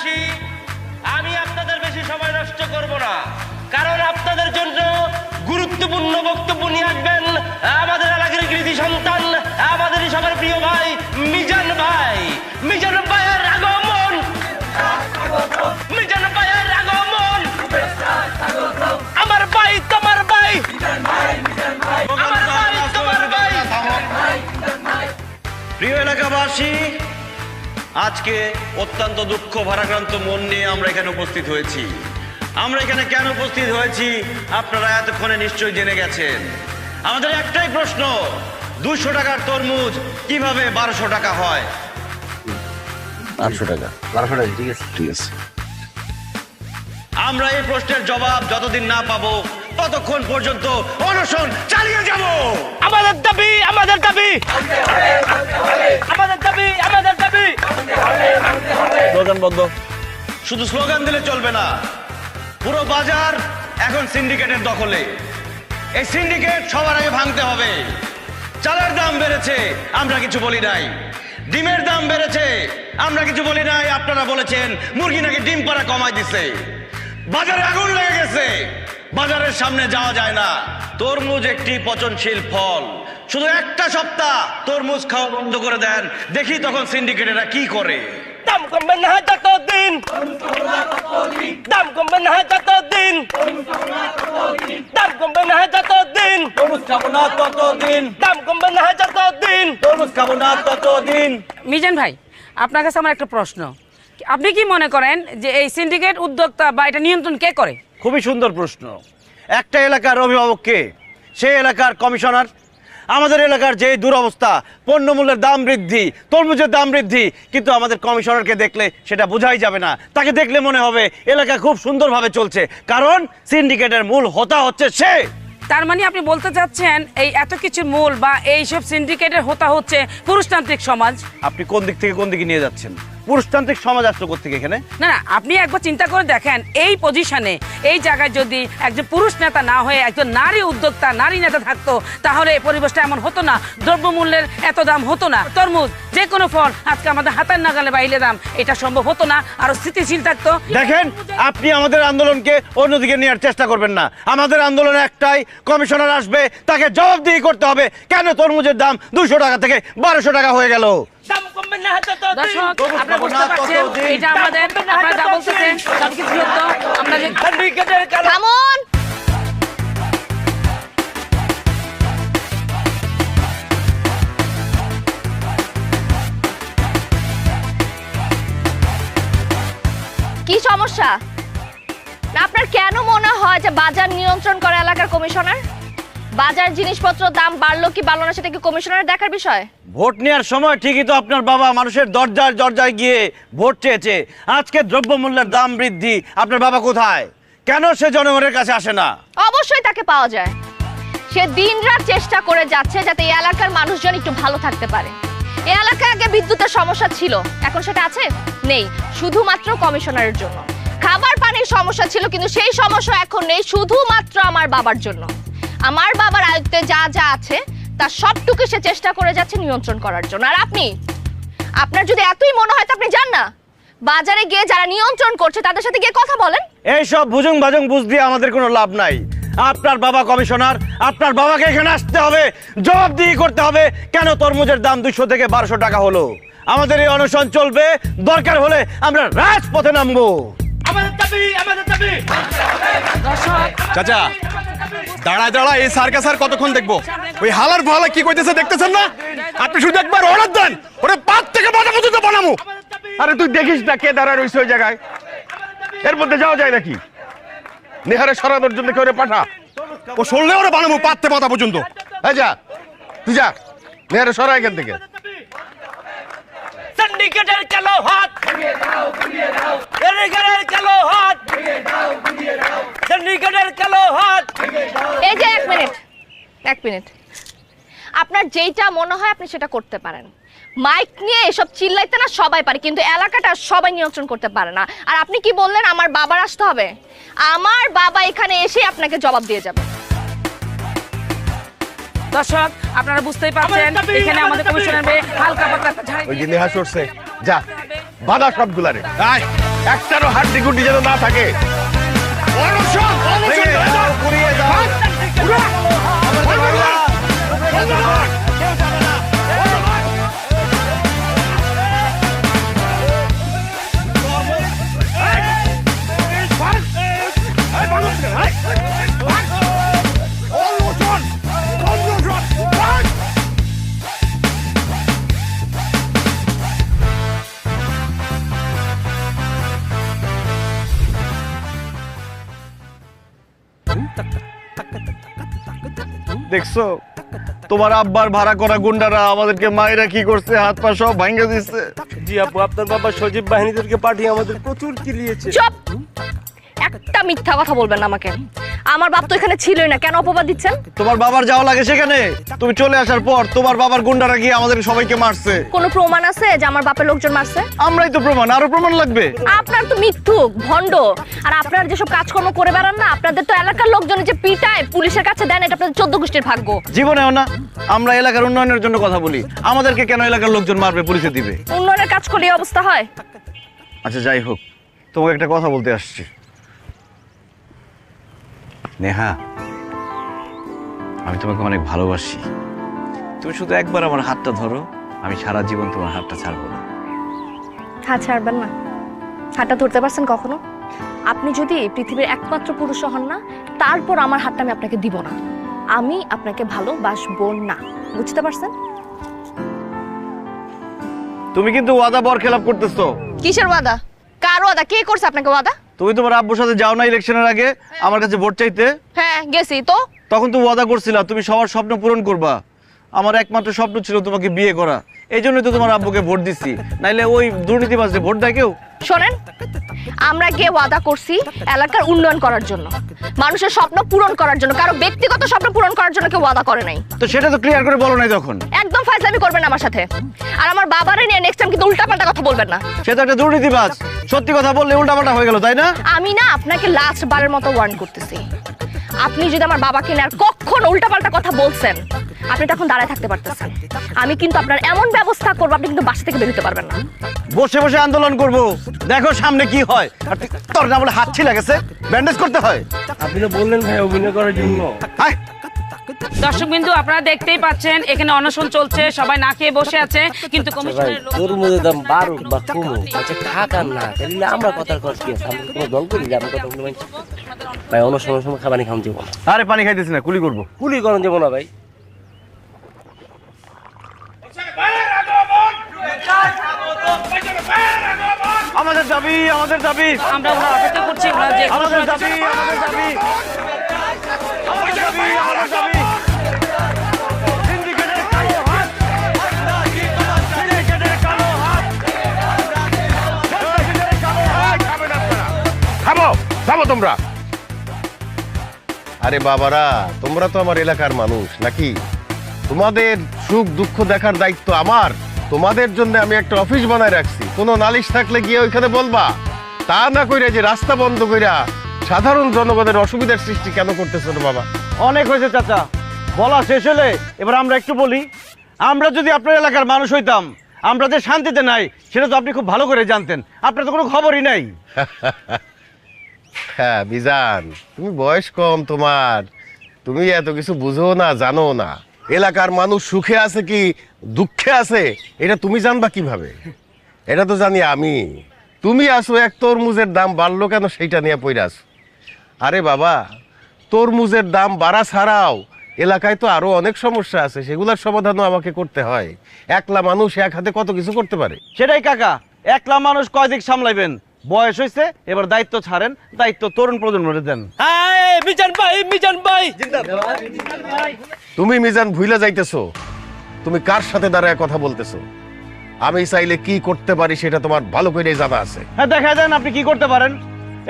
এলাকাবাসী, আমি আপনাদের বেশি সময় নষ্ট করব না, কারণ আপনাদের জন্য গুরুত্বপূর্ণ বক্তব্য নিয়ে আসবেন আমাদের এলাকার কৃতি সন্তান, আমাদের সবার প্রিয় ভাই মিজান ভাই। মিজান ভাইয়ের আগমন, মিজান ভাইয়ের আগমন, আমার ভাই তোমার ভাই, আমার ভাই তোমার ভাই। প্রিয় এলাকাবাসী, আজকে অত্যন্ত দুঃখ ভারাক্রান্ত মন নিয়ে আমরা এখানে উপস্থিত হয়েছি। আমরা এখানে কেন উপস্থিত হয়েছি আপনারা এতক্ষণে নিশ্চয়ই জেনে গেছেন। আমাদের একটাই প্রশ্ন, 200 টাকার তরমুজ কিভাবে 1200 টাকা হয়? 1200 টাকা, 1200 টাকা, ঠিক আছে, ঠিক আছে। আমরা এই প্রশ্নের জবাব যতদিন না পাবো ততক্ষণ পর্যন্ত অনশন চালিয়ে যাব। আমাদের দাবি, আমাদের দাবি, আমাদের দাবি, আমাদের দাবি। স্লোগান বন্ধ। শুধু স্লোগান দিলে চলবে না, পুরো বাজার এখন সিন্ডিকেটের দখলে। এই সিন্ডিকেট সবার আগে ভাঙতে হবে। চালের দাম বেড়েছে, আমরা কিছু বলি নাই। ডিমের দাম বেড়েছে, আমরা কিছু বলি নাই। আপনারা বলেছেন মুরগি নাকি ডিম পাড়া কমাই দিছে। বাজারে আগুন লেগে গেছে, বাজারের সামনে যাওয়া যায় না। তরমুজ একটি পচনশীল ফল, শুধু একটা সপ্তাহ তরমুজ খাওয়া বন্ধ করে দেন, দেখি তখন সিন্ডিকেটেরা কি করে। দাম কমবে না যতদিন, দাম কমবে না যতদিন, দাম কমবে না যতদিন, তরমুজ খাবো না ততদিন, দাম কমবে না যতদিন, তরমুজ খাবো না ততদিন। মিজান ভাই, আপনার কাছে আমার একটা প্রশ্ন, আপনি কি মনে করেন যে এই সিন্ডিকেট উদ্যোক্তা বা এটা নিয়ন্ত্রণ কে করে? খুবই সুন্দর প্রশ্ন। একটা এলাকার অভিভাবককে, সেই এলাকার কমিশনার। আমাদের এলাকার যে দুরবস্থা, পণ্যমূল্যের দাম বৃদ্ধি, তরমুজের দাম বৃদ্ধি, কিন্তু আমাদের কমিশনারকে দেখলে সেটা বোঝাই যাবে না। তাকে দেখলে মনে হবে এলাকা খুব সুন্দরভাবে চলছে, কারণ সিন্ডিকেটের মূল হোতা হচ্ছে সে। তার মানে আপনি বলতে চাচ্ছেন এই এত কিছুর মূল বা এইসব সিন্ডিকেটের হোতা হচ্ছে পুরুষতান্ত্রিক সমাজ? আপনি কোন দিক থেকে কোন দিকে নিয়ে যাচ্ছেন? পুরুষতান্ত্রিক সমাজ আসলো কোত্থেকে এখানে? না না, আপনি একবার চিন্তা করে দেখেন, এই পজিশনে, এই জায়গায় যদি একজন পুরুষ নেতা না হয়ে একজন নারী উদ্যোক্তা, নারী নেতা থাকতো, তাহলে এই পরিবেশটা এমন হতো না, দ্রব্যমূল্যের এত দাম হতো না, তরমুজ যে কোনো ফল আজকে আমাদের হাতের নাগালে বাইরে দাম, এটা সম্ভব হতো না, আরো স্থিতিশীল থাকতো। দেখেন, আপনি আমাদের আন্দোলনকে অন্যদিকে নেওয়ার চেষ্টা করবেন না। আমাদের আন্দোলন একটাই, কমিশনার আসবে, তাকে জবাবদিহি করতে হবে কেন তরমুজের দাম 200 টাকা থেকে 1200 টাকা হয়ে গেল। দাম কমবে না যতদিন। দর্শক, আপনারা বুঝতে পারছেন এটা আমাদের, আপনারা যা বলতেছেন সবকিছু সত্য। আমরা যে সিন্ডিকেটের কারণে থামুন। কি সমস্যা? না আপনার কেন মনে হয় যে বাজার নিয়ন্ত্রণ করে এলাকার কমিশনার? বাজার জিনিসপত্র দাম বাড়লো কি বাড়লো না সেটা কি কমিশনারের দেখার বিষয়? ভোট নেওয়ার সময় ঠিকই তো আপনার বাবা মানুষের দরজায় দরজায় গিয়ে ভোট চেয়েছে। আজকে দ্রব্যমূল্যের দাম বৃদ্ধি, আপনার বাবা কোথায়? কেন সে জনগণের কাছে আসে না? অবশ্যই তাকে পাওয়া যায়। সে দিনরাত চেষ্টা করে যাচ্ছে যাতে এই এলাকার মানুষজন একটু ভালো থাকতে পারে। এই এলাকায় আগে বিদ্যুতের সমস্যা ছিল, এখন সেটা আছে? নেই, শুধুমাত্র কমিশনারের জন্য। খাবার পানির সমস্যা ছিল, কিন্তু সেই সমস্যা এখন নেই, শুধুমাত্র আমার বাবার জন্য। আমার বাবার আয়ত্তে যা যা আছে তার সবটুকু সে চেষ্টা করে যাচ্ছে নিয়ন্ত্রণ করার জন্য। আর আপনি, আপনার যদি এতই মনে হয় তো আপনি যান না, বাজারে গিয়ে যারা নিয়ন্ত্রণ করছে তাদের সাথে গিয়ে কথা বলেন। এইসব ভুজুং ভাজুং বুঝ দিয়ে আমাদের কোনো লাভ নাই। আপনার বাবা কমিশনার, আপনার বাবাকে এখানে আসতে হবে, জবাবদিহি করতে হবে কেন তরমুজের দাম 200 থেকে 1200 টাকা হলো। আমাদের এই অনশন চলবে, দরকার হলে আমরা রাজপথে নামবো। আমাদের দাবি, আমাদের দাবি। চাচা, দাঁড়ায় দাঁড়ায় এই সার্কাস আর কতক্ষণ দেখবো? ওই হালার ভালা কি কইতেছে দেখতেছেন না? আপনি শুধু একবার অর্ডার দেন, ওরে পাত থেকে মাথা পর্যন্ত বানামু। আরে তুই দেখিস না কে দাঁড়ায় রইছে ওই জায়গায়, এর মধ্যে যাওয়া যায় নাকি? নেহারে সরানোর জন্য কেউ পাঠা, ও সরলে ওরে বানামু পাত থেকে মাথা পর্যন্ত। এই যা, তুই যা, নেহারে সরা এখান থেকে। সিন্ডিকেটের কালো হাত ভেঙে দাও, ভেঙে দাও, সিন্ডিকেটের কালো হাত ভেঙে দাও, ভেঙে দাও, সিন্ডিকেটের কালো হাত ভেঙে দাও। এই যে এক মিনিট, আপনার যেইটা মনে হয় আপনি সেটা করতে পারেন। মাইক নিয়ে এসব চিল্লাইতে না সবাই পারে, কিন্তু এলাকাটা সবাই নিয়ন্ত্রণ করতে পারে না। আর আপনি কি বললেন আমার বাবার আসতে হবে? আমার বাবা এখানে এসে আপনাকে জবাব দিয়ে যাবে। দর্শক, আপনারা বুঝতেই পারছেন এখানে আমাদের কমিশনার হালকা পাতলা ওই যে নেহা সরছে, যা বাধা সবগুলারে। আয় একটারও হাড্ডি গুড্ডি যেন না থাকে। অনশন, অনশন ধরে দাও। পুড়িয়ে দাও। দেখছো তোমার আব্বার ভাড়া করা গুন্ডারা আমাদেরকে মায়েরা কি করছে, হাত পা সব ভাঙে দিচ্ছে। জি আব্বু, আপনার বাবা সজীব বাহিনীদেরকে পাঠিয়ে আমাদের প্রচুর কিলিয়েছে। চুপ! একটা মিথ্যা কথা বলবেন না আমাকে। আমার বাপ তো এখানে ছিলই না, কেন অপবাদ দিচ্ছেন? তোমার বাবার যাওয়া লাগে সেখানে? তুমি চলে আসার পর তোমার বাবার গুন্ডারা গিয়ে আমাদের সবাইকে মারছে। কোনো প্রমাণ আছে যে আমার বাপের লোকজন মারছে? আমরাই তো প্রমাণ, আরো প্রমাণ লাগবে? আপনার তো মিথ্যুক, ভণ্ড। আর আপনার যেসব কাজকর্ম করে বেড়ান না, আপনাদের তো এলাকার লোকজন যে পিটায় পুলিশের কাছে দেন, এটা আপনাদের 14 গোষ্ঠীর ভাগ্য। জীবনেও না। আমরা এলাকার উন্নয়নের জন্য কথা বলি, আমাদেরকে কেন এলাকার লোকজন মারবে, পুলিশে দিবে? উন্নয়নের কাজ করলে এই অবস্থা হয়? আচ্ছা যাই হোক, তোমাকে একটা কথা বলতে আসছি। নেহা, আমি তোমাকে অনেক ভালোবাসি। তুমি শুধু একবার আমার হাতটা ধরো, আমি সারা জীবন তোমার হাতটা ছাড়বো না। হাত ছাড়বেন না? হাতটা ধরতে পারছেন কখনো? আপনি যদি পৃথিবীর একমাত্র পুরুষ হন না, তারপর আমার হাতটা আমি আপনাকে দিব না। আমি আপনাকে ভালোবাসবো না, বুঝতে পারছেন? তুমি কিন্তু ওয়াদা বরখেলাপ করতেছো। কিসের ওয়াদা? কার ওয়াদা? কে করছে আপনাকে ওয়াদা? তুমি তোমার আব্বুর সাথে যাও না ইলেকশনের আগে আমার কাছে ভোট চাইতে? হ্যাঁ গেছি তো। তখন তো ওয়াদা করছিলা তুমি সবার স্বপ্ন পূরণ করবা। আমার একমাত্র স্বপ্ন ছিল তোমাকে বিয়ে করা, এই জন্যই তো তোমার আব্বুকে ভোট দিচ্ছি, নাইলে ওই দুর্নীতিবাজে ভোট দেয় কেউ? শোনেন, আমরা গিয়ে ওয়াদা করছি এলাকার উন্নয়ন করার জন্য, মানুষের স্বপ্ন পূরণ করার জন্য, কারো ব্যক্তিগত স্বপ্ন পূরণ করার জন্য কেউ ওয়াদা করে নাই। তো সেটা তো ক্লিয়ার করে বলো নাই তখন। একদম ফাজলামি করবেন না আমার সাথে। আর আমার বাবারে নিয়ে নেক্সট টাইম কিন্তু উল্টাপাল্টা কথা বলবেন না। সে তো একটা দুর্নীতিবাজ, সত্যি কথা বললে উল্টাপাল্টা হয়ে গেল, তাই না? আমি না আপনাকে লাস্ট বারের মতো ওয়ার্ন করতেছি, আপনি যদি আমার বাবাকে নিয়ে আর কখনো উল্টাপাল্টা কথা বলছেন, আপনি তখন দাঁড়ায় থাকতে পারতেছেন। আমি কিন্তু আপনার এমন ব্যবস্থা করবো, আপনি কিন্তু বাসা থেকে বেরোতে পারবেন না। বসে বসে আন্দোলন করব, দেখো সামনে কি হয়। আর তোর না বলে হাত ছিলা গেছে, ব্যান্ডেজ করতে হয়। আপনি তো বললেন ভাই অভিনয় করার জন্য। আয় দর্শকবিন্দু, আপনারা দেখতেই পাচ্ছেন এখানে অনশন চলছে, সবাই না খেয়ে বসে আছে, কিন্তু কমিশনের লোক তরমুজের দাম বাড়ুক বা কমুক, আচ্ছা খাকার না তাহলে আমরা কথার কথা কি আছে? আমরা কোনো দল করি যে আমরা কথা বলি ভাই? অনশনের সময় খাবারই খাম যাবো না। আরে পানি খাইতেছি না, কুলি করবো। কুলি করেন যাবো না ভাই। আমাদের দাবি, আমাদের দাবি, আমরা ওরা অপেক্ষা করছি, ওরা যে আমাদের দাবি, আমাদের দাবি, আমাদের দাবি, আমাদের দাবি। সিন্ডিকেটের কালো হাত, সিন্ডিকেটের কালো হাত, সিন্ডিকেটের কালো হাত। থামো, থামো তোমরা। আরে বাবারা, তোমরা তো আমার এলাকার মানুষ নাকি? তোমাদের সুখ দুঃখ দেখার দায়িত্ব আমার। তোমাদের জন্য আমি একটা অফিস বানায় রাখছি, কোনো নালিশ থাকলে গিয়ে ওইখানে বলবা। তা না কইরা যে রাস্তা বন্ধ কইরা সাধারণ জনগণের অসুবিধার সৃষ্টি কেন করতেছো রে বাবা? অনেক হয়েছে চাচা, বলা শেষ হলে এবার আমরা একটু বলি। আমরা যদি আপনার এলাকার মানুষ হইতাম, আমরা যে শান্তিতে নাই সেটা তো আপনি খুব ভালো করে জানতেন। আপনার তো কোনো খবরই নাই। হ্যাঁ বিজান, তুমি বয়স কম তোমার, তুমি এত কিছু বুঝো না, জানো না। এলাকার মানুষ সুখে আছে কি দুঃখে আছে এটা তুমি জানবা কিভাবে? এটা তো জানি আমি। তুমি আসো এক তরমুজের দাম বাড়লো কেন সেইটা নিয়ে পইরা আসো। আরে বাবা, তরমুজের দাম বাড়া ছাড়াও এলাকায় তো আরো অনেক সমস্যা আছে, সেগুলোর সমাধানও আমাকে করতে হয়। একলা মানুষ এক হাতে কত কিছু করতে পারে। সেটাই কাকা, একলা মানুষ কয় দিক সামলাইবেন? বয়স হয়েছে, এবার দায়িত্ব ছাড়েন, দায়িত্ব তরুণ প্রজন্মরে দেন। মিজান ভাই, মিজান ভাই। তুমি মিজান ভুইলা যাইতেছো, তুমি কার সাথে দাঁড়ায় কথা বলতেছো? আমি চাইলে কি করতে পারি সেটা তোমার ভালো করে জানা আছে। হ্যাঁ দেখা দেন আপনি কি করতে পারেন।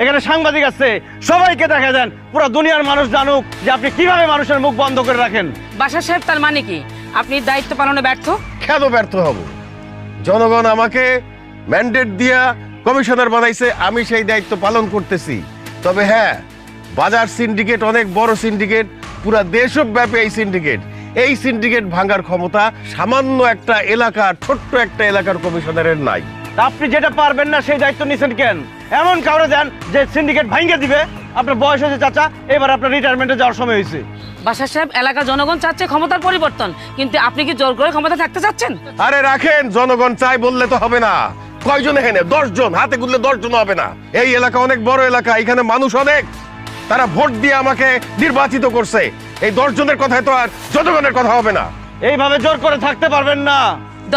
এখানে সাংবাদিক আছে, সবাইকে দেখা দেন, পুরো দুনিয়ার মানুষ জানুক যে আপনি কিভাবে মানুষের মুখ বন্ধ করে রাখেন। বাশার সাহেব, তার মানে কি আপনি দায়িত্ব পালনে ব্যর্থ? কেন ব্যর্থ হব? জনগণ আমাকে ম্যান্ডেট দিয়া কমিশনার বানাইছে, আমি সেই দায়িত্ব পালন করতেছি। তবে হ্যাঁ, বাজার সিন্ডিকেট অনেক বড় সিন্ডিকেট, পুরা দেশব্যাপী এই সিন্ডিকেট। এই সিন্ডিকেট ভাঙার ক্ষমতা সামান্য একটা এলাকার, ছোট্ট একটা এলাকার কমিশনারের নাই। তা আপনি যেটা পারবেন না সেই দায়িত্ব নিছেন কেন? এমন কাউরে দেন যে সিন্ডিকেট ভাঙিয়ে দিবে। আপনার বয়স হয়েছে চাচা, এবার আপনার রিটায়ারমেন্টে যাওয়ার সময় হয়েছে। বাসার সাহেব, এলাকার জনগণ চাচ্ছে ক্ষমতার পরিবর্তন, কিন্তু আপনি কি জোর করে ক্ষমতা থাকতে চাচ্ছেন? আরে রাখেন, জনগণ চাই বললে তো হবে না। কয়জন এখানে? 10 জন, হাতে গুনলে 10 জন হবে না। এই এলাকা অনেক বড় এলাকা, এখানে মানুষ অনেক, তারা ভোট দিয়ে আমাকে নির্বাচিত করছে। এই 10 জনের কথায় তো আর জনগণের কথা হবে না। এইভাবে জোর করে থাকতে পারবেন না।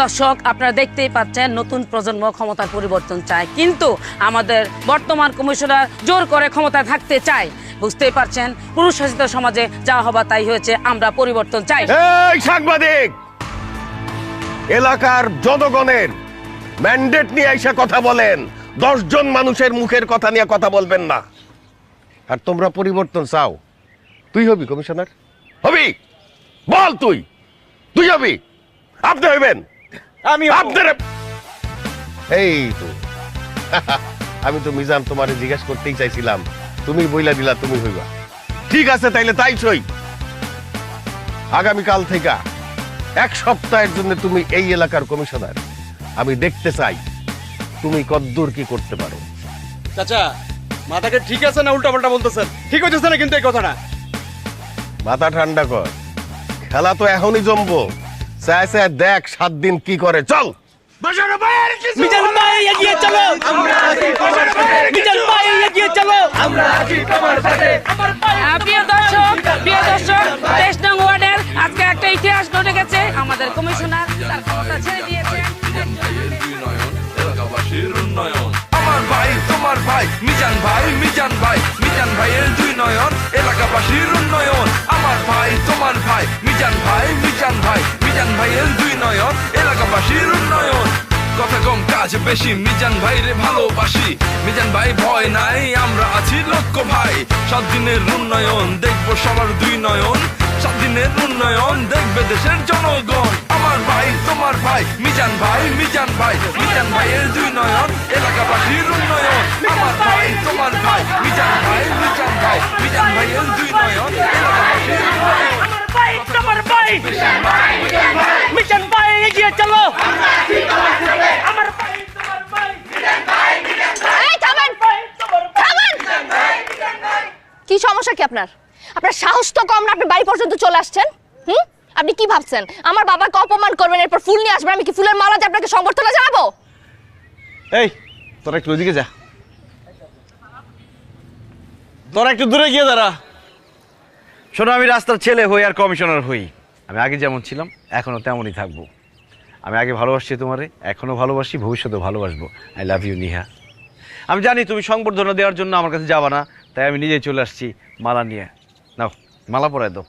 দর্শক, আপনারা দেখতেই পাচ্ছেন নতুন প্রজন্ম ক্ষমতার পরিবর্তন চায়, কিন্তু আমাদের বর্তমান কমিশনার জোর করে ক্ষমতায় থাকতে চায়। বুঝতেই পারছেন, পুরুষ শাসিত সমাজে যা হবার তাই হয়েছে। আমরা পরিবর্তন চাই। এই সাংবাদিক, এলাকার জনগণের ম্যান্ডেট নিয়ে এসে কথা বলেন, 10 জন মানুষের মুখের কথা নিয়ে কথা বলবেন না। আর তোমরা পরিবর্তন চাও? তুই হবি কমিশনার? হবি? বল, তুই হবি? আপনি হইবেন? আমি আপনার এই তো আমি তো মিজান তোমারে জিজ্ঞেস করতেই চাইছিলাম, তুমি বইলা দিলা তুমি হইবা। ঠিক আছে, তাইলে তাই সই। আগামীকাল থেকে 1 সপ্তাহের জন্য তুমি এই এলাকার কমিশনার। আমি দেখতে চাই তুমি কদ্দূর কি করতে পারো। চাচা, মাথাকে ঠিক আছে না উল্টাপাল্টা বলতেছেন? ঠিক হচ্ছে না কিন্তু এই কথাটা। মাথা ঠান্ডা কর, খেলা তো এখনই জমবো। চায় চায় দেখ 7 দিন কি করে। চল মিজান ভাই এগিয়ে চলো, মিজান ভাই এগিয়ে চলো। প্রিয় দর্শক, 23 নং ওয়ার্ডের আজকে একটা ইতিহাস ঘটে গেছে। আমাদের কমিশনার তার ক্ষমতা ছেড়ে দিয়েছে। আমার ভাই তোমার ভাই মিজান ভাই, মিজান ভাই, মিজান ভাইয়ের 2 নয়ন এলাকাবাসীর উন্নয়ন। আমার ভাই তোমার ভাই মিজান ভাই, মিজান ভাই, মিজান ভাইয়ের 2 নয়ন এলাকাবাসীর উন্নয়ন। কথা কম কাজ বেশি, মিজান ভাই রে ভালোবাসি। মিজান ভাই ভয় নাই, আমরা আছি লক্ষ্য ভাই। 7 দিনের উন্নয়ন দেখবো সবার 2 নয়ন। 7 দিনের উন্নয়ন দেখবে দেশের জনগণ। আমার ভাই তোমার ভাই মিজান ভাই, মিজান ভাই, মিজান ভাইয়ের 2 নয়ন এলাকাবাসীর উন্নয়ন। আমার ভাই তোমার ভাই মিজান ভাই, মিজান ভাই, মিজান ভাইয়ের 2 নয়ন এলাকাবাসীর উন্নয়ন। তোমার ভাই মিজান ভাই এগিয়ে চলো। এই থামেন, থামেন। কি সমস্যা কি আপনার? আপনার সাহস তো কম না, আপনি বাড়ি পর্যন্ত চলে আসছেন। আপনি কি ভাবছেন আমার বাবাকে অপমান করবেন, এরপর ফুল নিয়ে আসবেন? আমি কি ফুলের মালা দিয়ে আপনাকে সংবর্ধনা জানাবো? এই তোরা একটু ওইদিকে যা, তোরা একটু দূরে গিয়ে দাঁড়া। শোনো, আমি রাস্তার ছেলে হই আর কমিশনার হই। আমি আগে যেমন ছিলাম এখনো তেমনই থাকবো। আমি আগে ভালোবাসছি তোমারে, এখনো ভালোবাসি, ভবিষ্যতেও ভালোবাসবো। I love you Niha. আমি জানি তুমি সংবর্ধনা দেওয়ার জন্য আমার কাছে যাবা না, তাই আমি নিজেই চলে আসছি মালা নিয়ে। নাও, মালা পরাই দাও।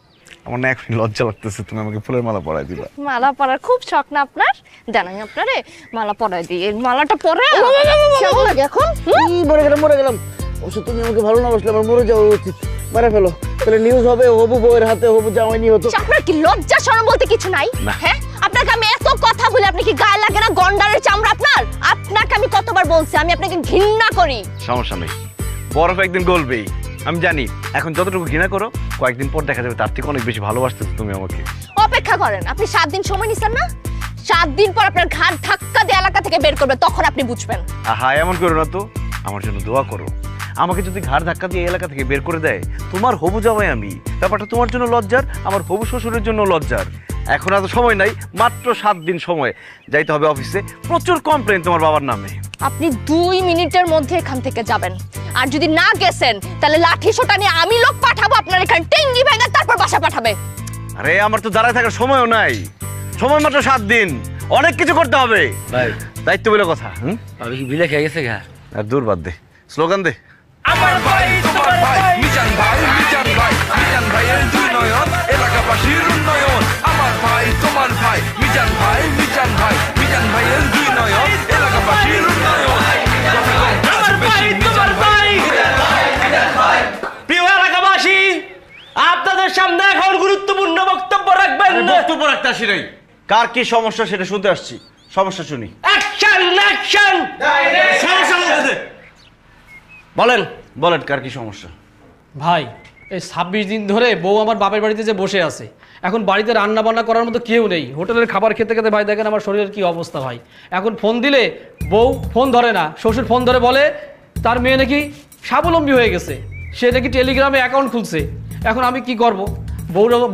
আমার না এখন লজ্জা লাগতেছে, তুমি আমাকে ফুলের মালা পরাই দিবা। মালা পরার খুব শখ না আপনার? জানাই আপনারে মালা পরাই দিই। এই মালাটা পরে কেমন লাগে এখন? মরে গেলাম। অবশ্য তুমি আমাকে ভালো না বাসলে আমার মরে যাওয়া উচিত। মেরে ফেলো, তাহলে নিউজ হবে হবু বউয়ের হাতে হবু জামাই নিয়ে হতো। আপনার কি লজ্জা শরম বলতে কিছু নাই? হ্যাঁ, আপনাকে আমি এত কথা বলি, আপনি কি গায়ে লাগে না? গন্ডারের চামড়া আপনার। আপনাকে আমি কতবার বলছি আমি আপনাকে ঘৃণা করি। সমস্যা নেই, বরফ একদিন গলবেই। আমি জানি এখন যতটুকু ঘৃণা করো, কয়েকদিন পর দেখা যাবে তার থেকে অনেক বেশি ভালোবাসতেছো তুমি আমাকে। অপেক্ষা করেন, আপনি 7 দিন সময় নিছেন না? 7 দিন পর আপনার ঘাট ধাক্কা দিয়ে এলাকা থেকে বের করবে, তখন আপনি বুঝবেন। আহা, এমন করো না তো, আমার জন্য দোয়া করো। আমাকে যদি ঘাড় ধাক্কা দিয়ে এলাকা থেকে বের করে দেয়, তোমার হবু জামাই আমি, ব্যাপারটা তোমার জন্য লজ্জার, আমার হবু শ্বশুরের জন্য লজ্জার। এখন এত সময় নাই, মাত্র 7 দিন সময়, যাইতে হবে অফিসে। প্রচুর কমপ্লেন তোমার বাবার নামে। আপনি 2 মিনিটের মধ্যে এখান থেকে যাবেন, আর যদি না গেছেন তাহলে লাঠি সোটা নিয়ে আমি লোক পাঠাবো আপনার এখানে, টেঙ্গি ভেঙে তারপর বাসা পাঠাবে। আরে আমার তো দাঁড়ায় থাকার সময়ও নাই, সময় মাত্র 7 দিন, অনেক কিছু করতে হবে। ভাই, দায়িত্ব বলে কথা। আমি কি বিলে খেয়ে গেছে গা? আর দূর বাদ দে, স্লোগান দে। আমার ভাই তোমার ভাই মিজান ভাই, মিজান ভাই, মিজান ভাইয়ের 2 নয়ন এলাকাবাসীর উন্নয়ন। আমার ভাই তোমার ভাই মিজান ভাই, মিজান ভাই, মিজান ভাইয়ের 2 নয়ন এলাকাবাসীর উন্নয়ন। আমার ভাই তোমার ভাই। প্রিয় এলাকাবাসী, আপনাদের সামনে এখন গুরুত্বপূর্ণ বক্তব্য রাখবেন। বক্তব্য রাখতে আসি নাই, কার কি সমস্যা সেটা শুনতে আসছি। সমস্যা শুনি। Action, action. বলেন বলেন, কার কি সমস্যা? ভাই, এই 26 দিন ধরে বউ আমার বাপের বাড়িতে যে বসে আছে, এখন বাড়িতে রান্না বান্না করার মতো কেউ নেই, হোটেলের খাবার খেতে খেতে ভাই দেখেন আমার শরীরের কি অবস্থা ভাই। এখন ফোন দিলে বউ ফোন ধরে না, শ্বশুর ফোন ধরে বলে তার মেয়ে নাকি স্বাবলম্বী হয়ে গেছে, সে নাকি টেলিগ্রামে অ্যাকাউন্ট খুলছে। এখন আমি কি করব?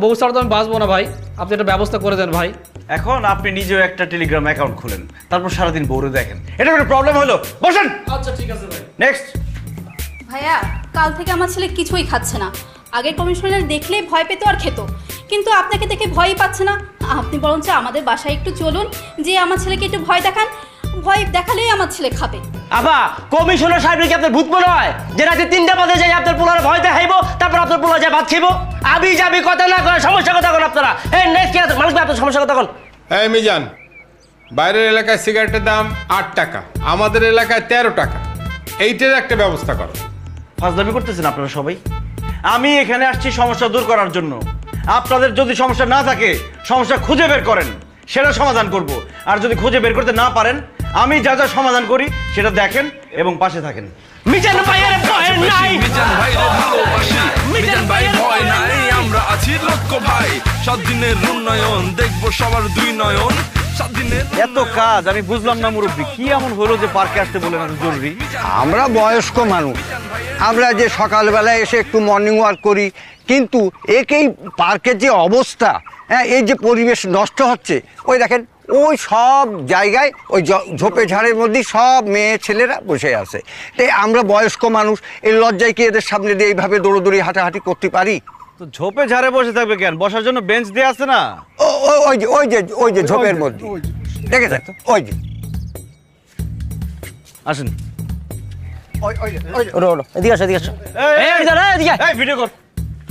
বউ ছাড়া তো আমি বাঁচবো না ভাই, আপনি একটা ব্যবস্থা করে দেন ভাই। এখন আপনি নিজেও একটা টেলিগ্রাম অ্যাকাউন্ট খুলেন, তারপর সারাদিন বউরে দেখেন, এটা কোনো প্রবলেম হলো? বসেন। আচ্ছা ঠিক আছে ভাই। নেক্সট। ভাইয়া কাল থেকে আমার ছেলে কিছুই খাচ্ছে না। আগের কমিশনার দেখলেই ভয় পেত আর খেত, কিন্তু আপনাকে দেখে ভয়ই পাচ্ছে না। আপনি বরঞ্চ আমাদের বাসায় একটু চলুন, যে আমার ছেলেকে একটু ভয় দেখান, ভয় দেখালেই আমার ছেলে খাবে। আবা কমিশনার সাহেব কি আপনার ভূত মনে হয় যে রাতে 3টা বাজে যাই আপনার পোলার ভয় দেখাইব, তারপর আপনার পোলা যায় ভাত খাইব? আবি যাবি কথা না করে সমস্যা কথা কোন আপনারা। এই নেক্সট কি আছে মালিক ভাই, আপনার সমস্যা কথা কোন? এই মিজান, বাইরের এলাকায় সিগারেটের দাম 8 টাকা, আমাদের এলাকায় 13 টাকা, এইটার একটা ব্যবস্থা করো। ফাজলামি করতেছেন আপনারা সবাই। আমি এখানে আসছি সমস্যা দূর করার জন্য। আপনাদের যদি সমস্যা না থাকে, সমস্যা খুঁজে বের করেন, সেটা সমাধান করব। আর যদি খুঁজে বের করতে না পারেন, আমি যা যা সমাধান করি সেটা দেখেন এবং পাশে থাকেন। মিজান ভাইয়ের ভয় নাই, মিজান ভাইরে ভালোবাসি, মিজান ভাই ভয় নাই, আমরা আছি লক্ষ্য ভাই, 7 দিনের উন্নয়ন দেখবো সবার 2 নয়ন, 7 দিনের এত কাজ আমি বুঝলাম না মুরব্বী, কি এমন হলো যে পার্কে আসতে বলেন এত জরুরি? আমরা বয়স্ক মানুষ, আমরা যে সকালবেলায় এসে একটু মর্নিং ওয়াক করি, কিন্তু একেই পার্কের যে অবস্থা, হ্যাঁ, এই যে পরিবেশ নষ্ট হচ্ছে, ওই দেখেন ওই সব জায়গায় ওই ঝোপে ঝাড়ের মধ্যে সব মেয়ে ছেলেরা বসে আছে। তাই আমরা বয়স্ক মানুষ, এই লজ্জায় কি এদের সামনে দিয়ে এইভাবে দৌড়োদৌড়ি হাঁটাহাঁটি করতে পারি? তো ঝোপে ঝাড়ে বসে থাকবে কেন? বসার জন্য বেঞ্চ দিয়ে আছে না? ওই যে ঝোপের মধ্যে দেখেছেন তো, ওই যে আসেন। এদিকে আসো, এদিকে আসো। এই ভিডিও কর,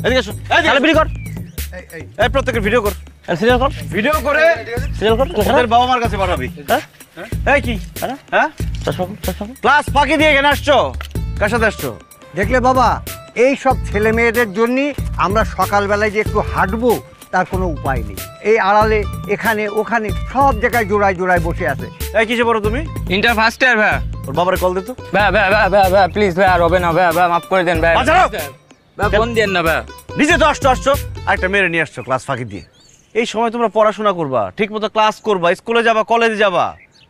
এদিকে আসো। ভিডিও কর, এই প্রত্যেকের ভিডিও কর, সিরিয়াল কর, ভিডিও করে সিরিয়াল কর। ওদের বাবা মার কাছে পাঠাবি। এই কি হ্যাঁ ক্লাস ফাঁকি দিয়ে এখানে আসছো? কার সাথে আসছো? দেখলে বাবা, এই সব ছেলে মেয়েদের জন্য আমরা সকালবেলায় যে একটু হাঁটবো তার কোনো উপায় নেই। এই আড়ালে এখানে ওখানে সব জায়গায় জোড়ায় জোড়ায় বসে আছে। এই কিসে পড়ো তুমি? ইন্টার ফার্স্ট ইয়ার ভাই। ওর বাবারে কল দে তো। ভাই ভাই ভাই ভাই ভাই প্লিজ ভাই, আর হবে না ভাই, ভাই মাফ করে দেন ভাই। বাঁচাও। ভাই ফোন দেন না ভাই। নিজে তো আসছো, আরেকটা মেরে নিয়ে আসছো ক্লাস ফাঁকি দিয়ে। এই সময় তোমরা পড়াশোনা করবা, ঠিক মতো ক্লাস করবা, স্কুলে যাবা, কলেজে যাবা,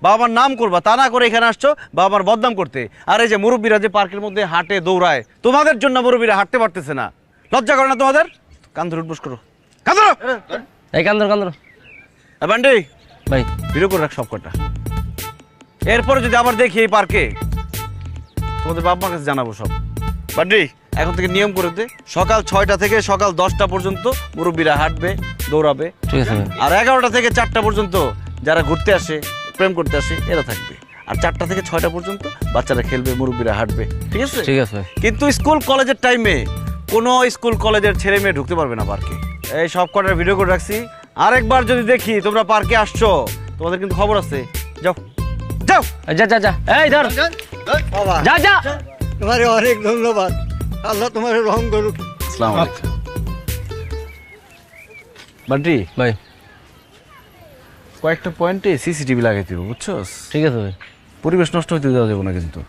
বাবা মার নাম করবা, তা না করে এখানে আসছো বাবা মার বদনাম করতে। আর এই যে মুরব্বীরা যে পার্কের মধ্যে হাঁটে দৌড়ায়, তোমাদের জন্য মুরব্বীরা হাঁটতে পারতেছে না। লজ্জা করে না তোমাদের? কান ধরে উঠবোস করো, কান ধরো। এই কান্দর কান্দর বান্ডি ভাই, ভিডিও করে রাখ সব কটা। এরপরে যদি আবার দেখি এই পার্কে, তোমাদের বাবা মার কাছে জানাবো সব। বান্ডি এখন থেকে নিয়ম করে দে, সকাল 6টা থেকে সকাল 10টা পর্যন্ত মুরব্বীরা হাঁটবে, দৌড়াবে, ঠিক আছে ভাই। আর 11টা থেকে 4টা পর্যন্ত যারা ঘুরতে আসে, প্রেম করতে আসে, এরা থাকবে। আর 4টা থেকে 6টা পর্যন্ত বাচ্চারা খেলবে, মুরব্বীরা হাঁটবে, ঠিক আছে? ঠিক আছে ভাই। কিন্তু স্কুল কলেজের টাইমে কোনো স্কুল কলেজের ছেলে মেয়ে ঢুকতে পারবে না পার্কে। এই সব কটার ভিডিও করে রাখছি। আরেকবার যদি দেখি তোমরা পার্কে আসছো, তোমাদের কিন্তু খবর আছে। যাও যাও, যা যা যা, এই ধর বাবা যা যা। তোমারে অনেক ধন্যবাদ, আল্লাহ তোমার রহম করুক। আসসালামু আলাইকুম। বান্টি ভাই কয়েকটা পয়েন্টে সিসিটিভি লাগাই দিব, বুঝছস? ঠিক আছে ভাই। পরিবেশ নষ্ট হইতে দেওয়া যাবে না কিন্তু।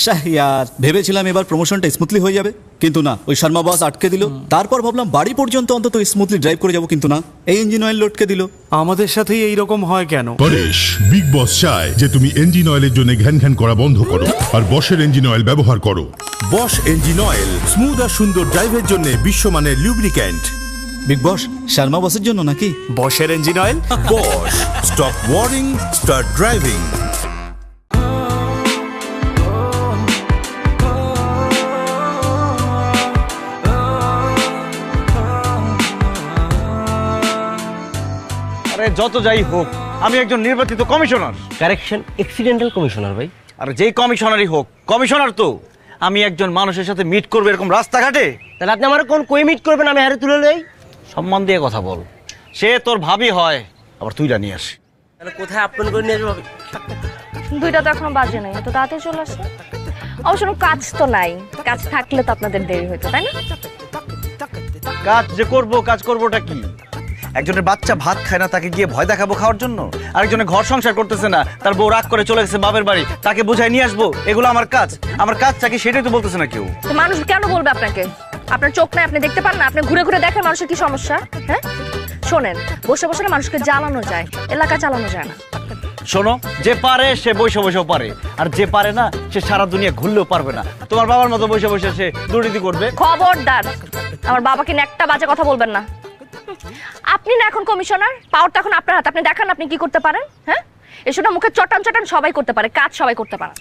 শাহরিয়ার ভেবেছিলাম এবার প্রমোশনটা স্মুথলি হয়ে যাবে, কিন্তু না, ওই শর্মা বস আটকে দিল। তারপর ভাবলাম বাড়ি পর্যন্ত অন্তত স্মুথলি ড্রাইভ করে যাবো, কিন্তু না, এই ইঞ্জিন অয়েল লটকে দিল। আমাদের সাথেই এইরকম হয় কেন? পরেশ, বিগ বস চায় যে তুমি ইঞ্জিন অয়েলের জন্য ঘ্যান ঘ্যান করা বন্ধ করো আর বশের ইঞ্জিন অয়েল ব্যবহার করো। বশ ইঞ্জিন অয়েল, স্মুথ আর সুন্দর ড্রাইভের জন্য বিশ্বমানের লুব্রিক্যান্ট। বিগ বস শর্মা বসের জন্য নাকি? বশের engine oil. Bosch, stop worrying, start driving. আরে যত যাই হোক, আমি একজন নির্বাচিত কমিশনার। কারেকশন, এক্সিডেন্টাল কমিশনার ভাই। আর যেই কমিশনারই হোক, কমিশনার তো আমি একজন মানুষের সাথে মিট করবো এরকম রাস্তাঘাটে। তাহলে আপনি আমার কোন কই মিট করবেন, আমি হারে তুলে লই। সম্মান দিয়ে কথা বল। সে তোর ভাবি হয়, আবার তুইরা নিয়ে আসে। তাহলে কোথায় আপন করে নিয়ে যাবে? 2টা তো এখনো বাজে নাই, এত তাড়াতাড়ি চলে আসে। অবশ্য কোনো কাজ তো নাই, কাজ থাকলে তো আপনাদের দেরি হতো, তাই না? কাজ যে করবো, কাজ করবোটা কি? একজনের বাচ্চা ভাত খায় না, তাকে গিয়ে ভয় দেখাবো খাওয়ার জন্য? আরেকজনের ঘর সংসার করতেছে না, তার বউ রাগ করে চলে গেছে বাপের বাড়ি, তাকে বুঝাই নিয়ে আসবো? এগুলো আমার কাজ। আমার কাজটা কি সেটাই তো বলতেছে না কেউ। তো মানুষ কেন বলবে আপনাকে? আপনার চোখ নাই, আপনি দেখতে পান না? আপনি ঘুরে ঘুরে দেখেন মানুষের কি সমস্যা। হ্যাঁ শোনেন, বসে বসে মানুষকে জ্বালানো যায়, এলাকা চালানো যায় না। শোনো, যে পারে সে বসে বসেও পারে, আর যে পারে না সে সারা দুনিয়া ঘুরলেও পারবে না। তোমার বাবার মতো বসে বসে সে দুর্নীতি করবে। খবরদার আমার বাবাকে নিয়ে একটা বাজে কথা বলবেন না। আপনি না এখন কমিশনার, পাওয়ার তো এখন আপনার হাতে। আপনি দেখান আপনি কি করতে পারেন। হ্যাঁ এসব মুখে চটান চটান সবাই করতে পারে, কাজ সবাই করতে পারে।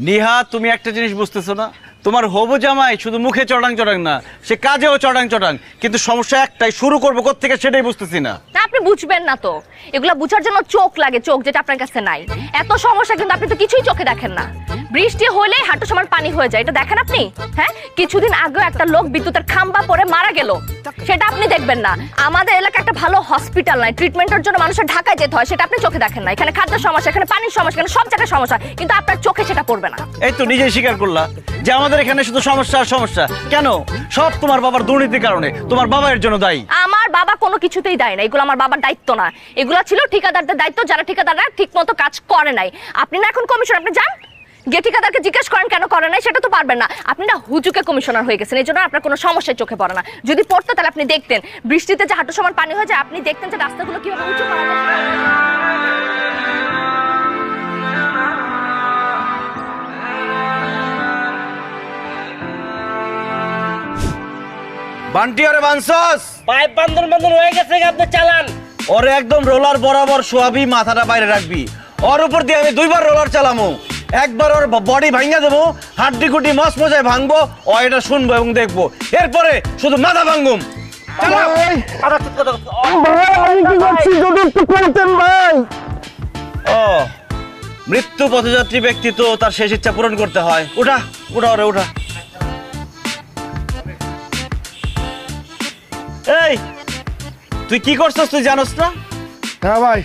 নিহা, তুমি একটা জিনিস বুঝতেছো না? তোমার হবু জামাই শুধু মুখে চটাং চটাং না, সে কাজেও চটাং চটাং। কিন্তু সমস্যা একটাই, শুরু করবো কোত্থেকে সেটাই বুঝতেছি না। না আপনি বুঝবেন না তো, এগুলা বুঝার জন্য চোখ লাগে, চোখ যেটা আপনার কাছে নাই। এত সমস্যা কিন্তু আপনি তো কিছুই চোখে দেখেন না। বৃষ্টি হলে হাঁটু সমান পানি হয়ে যায়, এটা দেখেন আপনি? হ্যাঁ কিছুদিন আগে একটা লোক বিদ্যুতের খাম্বা পড়ে মারা গেল, সেটা আপনি দেখবেন না। আমাদের এলাকায় একটা ভালো হসপিটাল নাই, ট্রিটমেন্টের জন্য মানুষের ঢাকায় যেতে হয়, সেটা আপনি চোখে দেখেন না। এখানে খাদ্যের সমস্যা, এখানে পানির সমস্যা, এখানে সব জায়গায় সমস্যা, কিন্তু আপনার চোখে সেটা পড়বে না। এই তো নিজেই স্বীকার করলা যে আমাদের এখানে শুধু সমস্যা আর সমস্যা। কেন? সব তোমার বাবার দুর্নীতির কারণে। তোমার বাবা এর জন্য দায়ী। আমার বাবা কোনো কিছুতেই দায়ী না, এগুলো আমার বাবার দায়িত্ব না। এগুলো ছিল ঠিকাদারদের দায়িত্ব, যারা ঠিকাদাররা ঠিক মতো কাজ করে নাই। আপনি না এখন কমিশনার, আপনি যান গিয়ে ঠিকাদারকে জিজ্ঞেস করেন কেন করে নাই, সেটা তো পারবেন না। আপনি না হুজুকে কমিশনার হয়ে গেছেন, এই জন্য আপনার কোনো সমস্যায় চোখে পড়ে না। যদি পড়তো তাহলে আপনি দেখতেন বৃষ্টিতে যে হাঁটু সমান পানি হয়ে যায়, আপনি দেখতেন যে রাস্তাগুলো কিভাবে উঁচু করা যায়। বান্টি, ওরে বানসস, পাইপ বান্ধন বান্ধন হয়ে গেছে, আপনি চালান। ওরে একদম রোলার বরাবর শোয়াবি, মাথাটা বাইরে রাখবি। ওর উপর দিয়ে আমি 2বার রোলার চালামো। একবার ওর বডি ভাঙা দেবো, হাড্ডি গুটি মস মজায় ভাঙবো, ও এটা শুনবো এবং দেখবো। এরপরে শুধু মাথা ভাঙুম। ও মৃত্যু পথযাত্রী ব্যক্তি তো তার শেষ ইচ্ছা পূরণ করতে হয়। উঠা উঠা ওরে উঠা। এই তুই কি করছস তুই জানোস না? হ্যাঁ ভাই।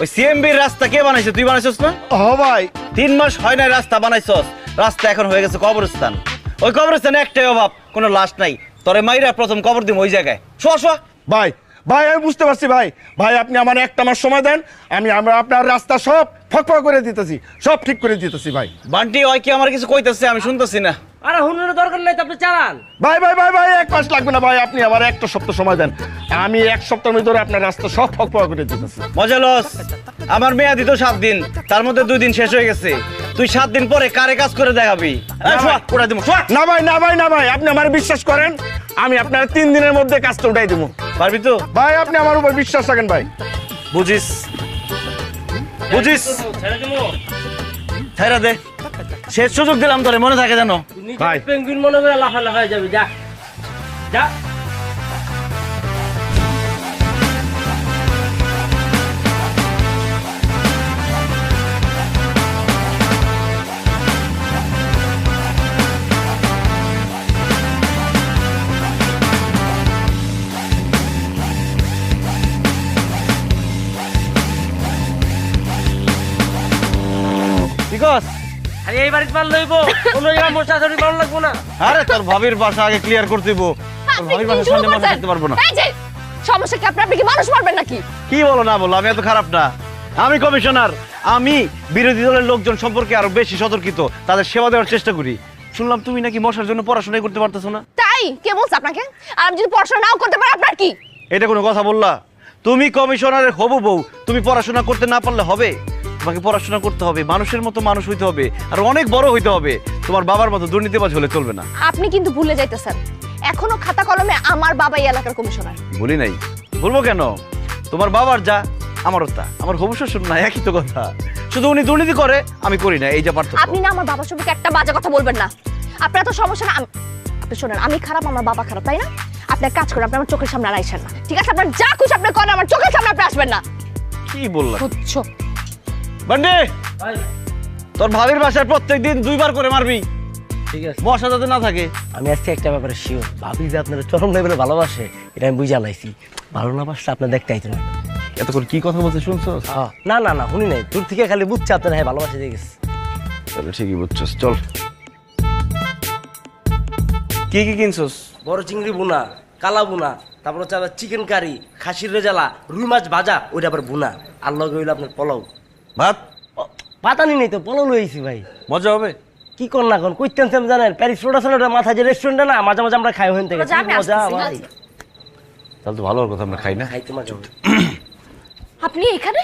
ওই সিএমবির রাস্তা কে বানাইছে? তুই বানাইছস না? ও ভাই 3 মাস হয় না রাস্তা বানাইছস, রাস্তা এখন হয়ে গেছে কবরস্থান। ওই কবরস্থানে একটাই অভাব, কোনো লাশ নাই। তোরে মাইরা প্রথম কবর দিম ওই জায়গায়। শোয়া শোয়া। ভাই ভাই আমি বুঝতে পারছি ভাই। ভাই আপনি আমার একটা মাস সময় দেন, আমরা আপনার রাস্তা সব ফকফক করে দিতেছি, সব ঠিক করে দিতেছি ভাই। বান্টি ওই কি আমার কিছু কইতেছে? আমি শুনতেছি না। আরে হুনুরের দরকার নাই তো, আপনি চালান। ভাই ভাই ভাই ভাই 1 মাস লাগবে না ভাই, আপনি আমার একটা সপ্তাহ সময় দেন, আমি 1 সপ্তাহের ভিতরে আপনার রাস্তা সব ফকফক করে দিতেছি। মজা লস, আমার মেয়াদি তো 7 দিন, তার মধ্যে 2 দিন শেষ হয়ে গেছে। তুই 7 দিন পরে কারে কাজ করে দেখাবি? না ভাই না ভাই না ভাই, আপনি আমার বিশ্বাস করেন, আমি আপনার 3 দিনের মধ্যে কাজটা উঠাই দেবো। পারবি তো? ভাই আপনি আমার উপর বিশ্বাস রাখেন ভাই। বুঝিস বুঝিস, ছেড়ে দে। শেষ সুযোগ দিলাম তোরে, মনে থাকে জানো ভাই। পেঙ্গুইন মনে করে লাফালাফি হয়ে যাবে। যা যা। আরে এই বাড়িতে পারলে হইব, অন্য জায়গায় মশা ধরি পারলে লাগবো না। আরে তোর ভাবির বাসা আগে ক্লিয়ার করতে দিব। তোর ভাবির বাসার সামনে মাথা রাখতে পারবো না। এই যে সমস্যা কি? আপনি কি মানুষ মারবেন নাকি? কি বলো না বলো, আমি এত খারাপ না। আমি কমিশনার, আমি বিরোধী দলের লোকজন সম্পর্কে আরো বেশি সতর্কিত, তাদের সেবা দেওয়ার চেষ্টা করি। শুনলাম তুমি নাকি মশার জন্য পড়াশোনাই করতে পারতেছো না। তাই কে বলছে আপনাকে? আর আমি যদি পড়াশোনা নাও করতে পারি আপনার কি? এটা কোনো কথা বললা? তুমি কমিশনারের হবু বউ, তুমি পড়াশোনা করতে না পারলে হবে? তোমাকে পড়াশোনা করতে হবে, মানুষের মতো মানুষ হইতে হবে, আর অনেক বড় হইতে হবে। তোমার বাবার মতো দুর্নীতিবাজ হলে চলবে না। আপনি কিন্তু ভুলে যাইতেছেন, এখনো খাতা কলমে আমার বাবা এই এলাকার কমিশনার। বলি নাই, বলবো কেন? তোমার বাবার যা আমারও তা, আমার হবু শ্বশুর না, একই তো কথা। শুধু উনি দুর্নীতি করে, আমি করি না, এই যা পার্থক্য। আপনি না আমার বাবার সম্পর্কে একটা বাজে কথা বলবেন না। আপনার তো সমস্যা না, আপনি শোনেন, আমি খারাপ, আমার বাবা খারাপ, তাই না? আপনি এক কাজ করেন, আপনি আমার চোখের সামনে আর আইসেন না, ঠিক আছে? আপনার যা খুশি আপনি করেন, আমার চোখের সামনে আপনি আসবেন না। কি বললা? বুঝছো? বান্ডি, তোর ভাবির বাসায় প্রত্যেকদিন 2 বার করে মারবি, ঠিক আছে? মশা যাতে না থাকে। আমি আজকে একটা ব্যাপারে শিওর, ভাবি যে আপনার চরম লেভেলে ভালোবাসে, এটা আমি বুঝে লাইছি। ভালো না বাসলে আপনার দেখতে আইতো না। এতক্ষণ কি কথা বলতে শুনছো? না না না, শুনি নাই, দূর থেকে খালি বুঝছে আপনার হ্যাঁ ভালোবাসে দিয়ে গেছে। তাহলে ঠিকই বুঝছস, চল। কি কি কিনছস? বড় চিংড়ি বুনা, কালা বুনা, তারপর হচ্ছে আবার চিকেন কারি, খাসির রেজালা, রুই মাছ ভাজা, ওইটা আবার বুনা, আর লগে হইলো আপনার পোলাও। ভাত পাতানি নেই তো, পোলাও লইছি ভাই। মজা হবে? কি কর না কোন কইতেন জানেন, প্যারিস রোড আছে না, মাথা যে রেস্টুরেন্টে না, মাঝে মাঝে আমরা খাই হইন থেকে, মজা ভাই। তাহলে তো ভালো কথা, আমরা খাই না? খাইতে মজা। আপনি এখানে?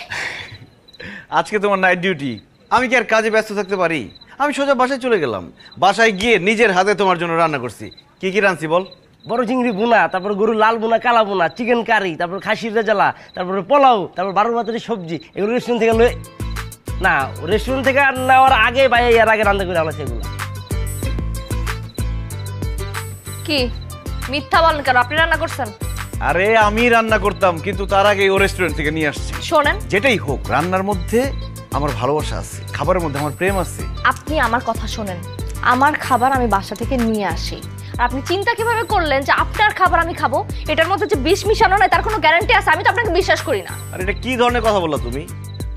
আজকে তোমার নাইট ডিউটি, আমি কি আর কাজে ব্যস্ত থাকতে পারি? আমি সোজা বাসায় চলে গেলাম, বাসায় গিয়ে নিজের হাতে তোমার জন্য রান্না করছি। কি কি রাঁধছি বল? বড় চিংড়ি বুনা, তারপর গরু লাল বুনা, কালা বুনা, চিকেন কারি, তারপর খাসির রেজালা, তারপরে পোলাও, তারপর 12 ভাতের সবজি, এগুলো রেস্টুরেন্ট থেকে না, রেস্টুরেন্ট থেকে নেওয়ার আগে ভাই এর আগে রান্না করে আনছে এগুলো। কি মিথ্যা বলেন কেন? আপনি রান্না করছেন? আরে আমি রান্না করতাম, কিন্তু তার আগে ও রেস্টুরেন্ট থেকে নিয়ে আসছি। শোনেন, যেটাই হোক, রান্নার মধ্যে আমার ভালোবাসা আছে, খাবারের মধ্যে আমার প্রেম আছে। আপনি আমার কথা শোনেন, আমার খাবার আমি বাসা থেকে নিয়ে আসি, আর আপনি চিন্তা কিভাবে করলেন যে আপনার খাবার আমি খাবো? এটার মধ্যে যে বিষ মিশানো নয় তার কোনো গ্যারান্টি আছে? আমি তো আপনাকে বিশ্বাস করি না। আর এটা কি ধরনের কথা বললা তুমি?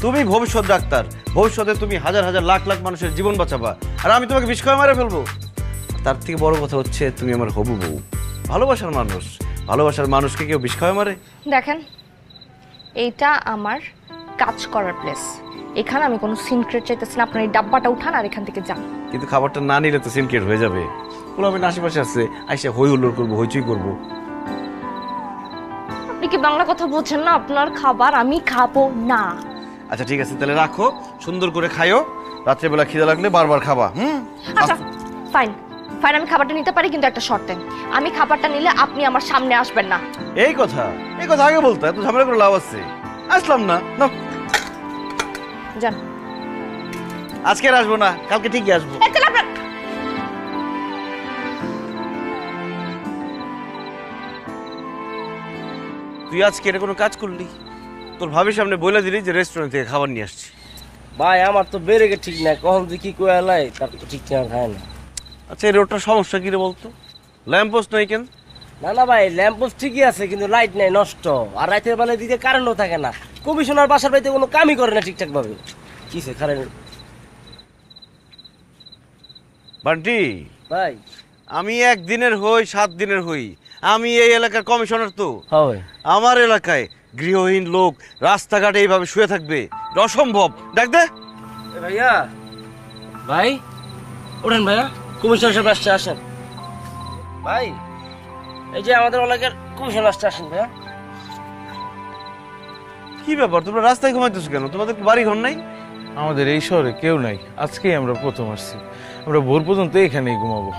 তুমি ভবিষ্যৎ ডাক্তার, ভবিষ্যতে তুমি হাজার হাজার লাখ লাখ মানুষের জীবন বাঁচাবা, আর আমি তোমাকে বিষ খাওয়া মেরে ফেলবো? তার থেকে বড় কথা হচ্ছে তুমি আমার হবু বউ, ভালোবাসার মানুষ। ভালোবাসার মানুষকে কেউ বিষ খাওয়া মারে? দেখেন, এইটা আমার কাজ করার প্লেস, এখানে আমি কোনো সিনক্রেট চাইতেছি না। আপনার এই ডাব্বাটা উঠান আর এখান থেকে যান। কিন্তু খাবারটা না নিলে তো সিনক্রেট হয়ে যাবে। আমি আশেপাশে আছে, আইসা হই হুল্লোড় করবো, হইচই করবো। আপনি কি বাংলা কথা বলছেন না? আপনার খাবার আমি খাবো না। আচ্ছা ঠিক আছে, তাহলে রাখো, সুন্দর করে খাইও, রাত্রেবেলা খিদে লাগলে বারবার খাবা। আচ্ছা ফাইন ফাইন, আমি খাবারটা নিতে পারি, কিন্তু একটা শর্তে, আমি খাবারটা নিলে আপনি আমার সামনে আসবেন না। এই কথা আগে বলতো, এত ঝামেলা করে লাভ আছে? আসলাম না, নাও। যান। আজকে আর আসবো না, কালকে ঠিকই আসবো। তুই আজকে এটা কোনো কাজ করলি? তোর ভাবির সামনে বলে দিলি যে রেস্টুরেন্ট থেকে খাবার নিয়ে আসছি। ভাই আমার তো বেরেকে ঠিক নাই, কখন যে কি কয়ে লাই তার তো ঠিক না খায় না। আচ্ছা এই রোডটার সমস্যা কি রে বলতো? ল্যাম্প পোস্ট নাই কেন? না না ভাই, ল্যাম্প পোস্ট ঠিকই আছে, কিন্তু লাইট নাই, নষ্ট। আর রাতের বেলায় দিকে কারেন্টও থাকে না। কমিশনার বাসার বাড়িতে কোনো কামই করে না ঠিকঠাক ভাবে। কিসে কারেন্ট? বান্টি ভাই, আমি 1 দিনের হই 7 দিনের হই, আমি এই এলাকার কমিশনার। তো হয় আমার এলাকায় গৃহহীন লোক রাস্তাঘাটে এইভাবে শুয়ে থাকবে, এটা অসম্ভব। দেখ দে ভাইয়া, ভাই ওঠেন ভাইয়া, কমিশনার সাহেব আসছে, আসেন ভাই। এই যে আমাদের এলাকার কমিশনার আসছে, আসেন ভাইয়া। কি ব্যাপার, তোমরা রাস্তায় ঘুমাইতেছো কেন? তোমাদের কি বাড়ি ঘর নাই? আমাদের এই শহরে কেউ নাই, আজকেই আমরা প্রথম আসছি। আমরা ভোর পর্যন্ত এখানেই ঘুমাবো।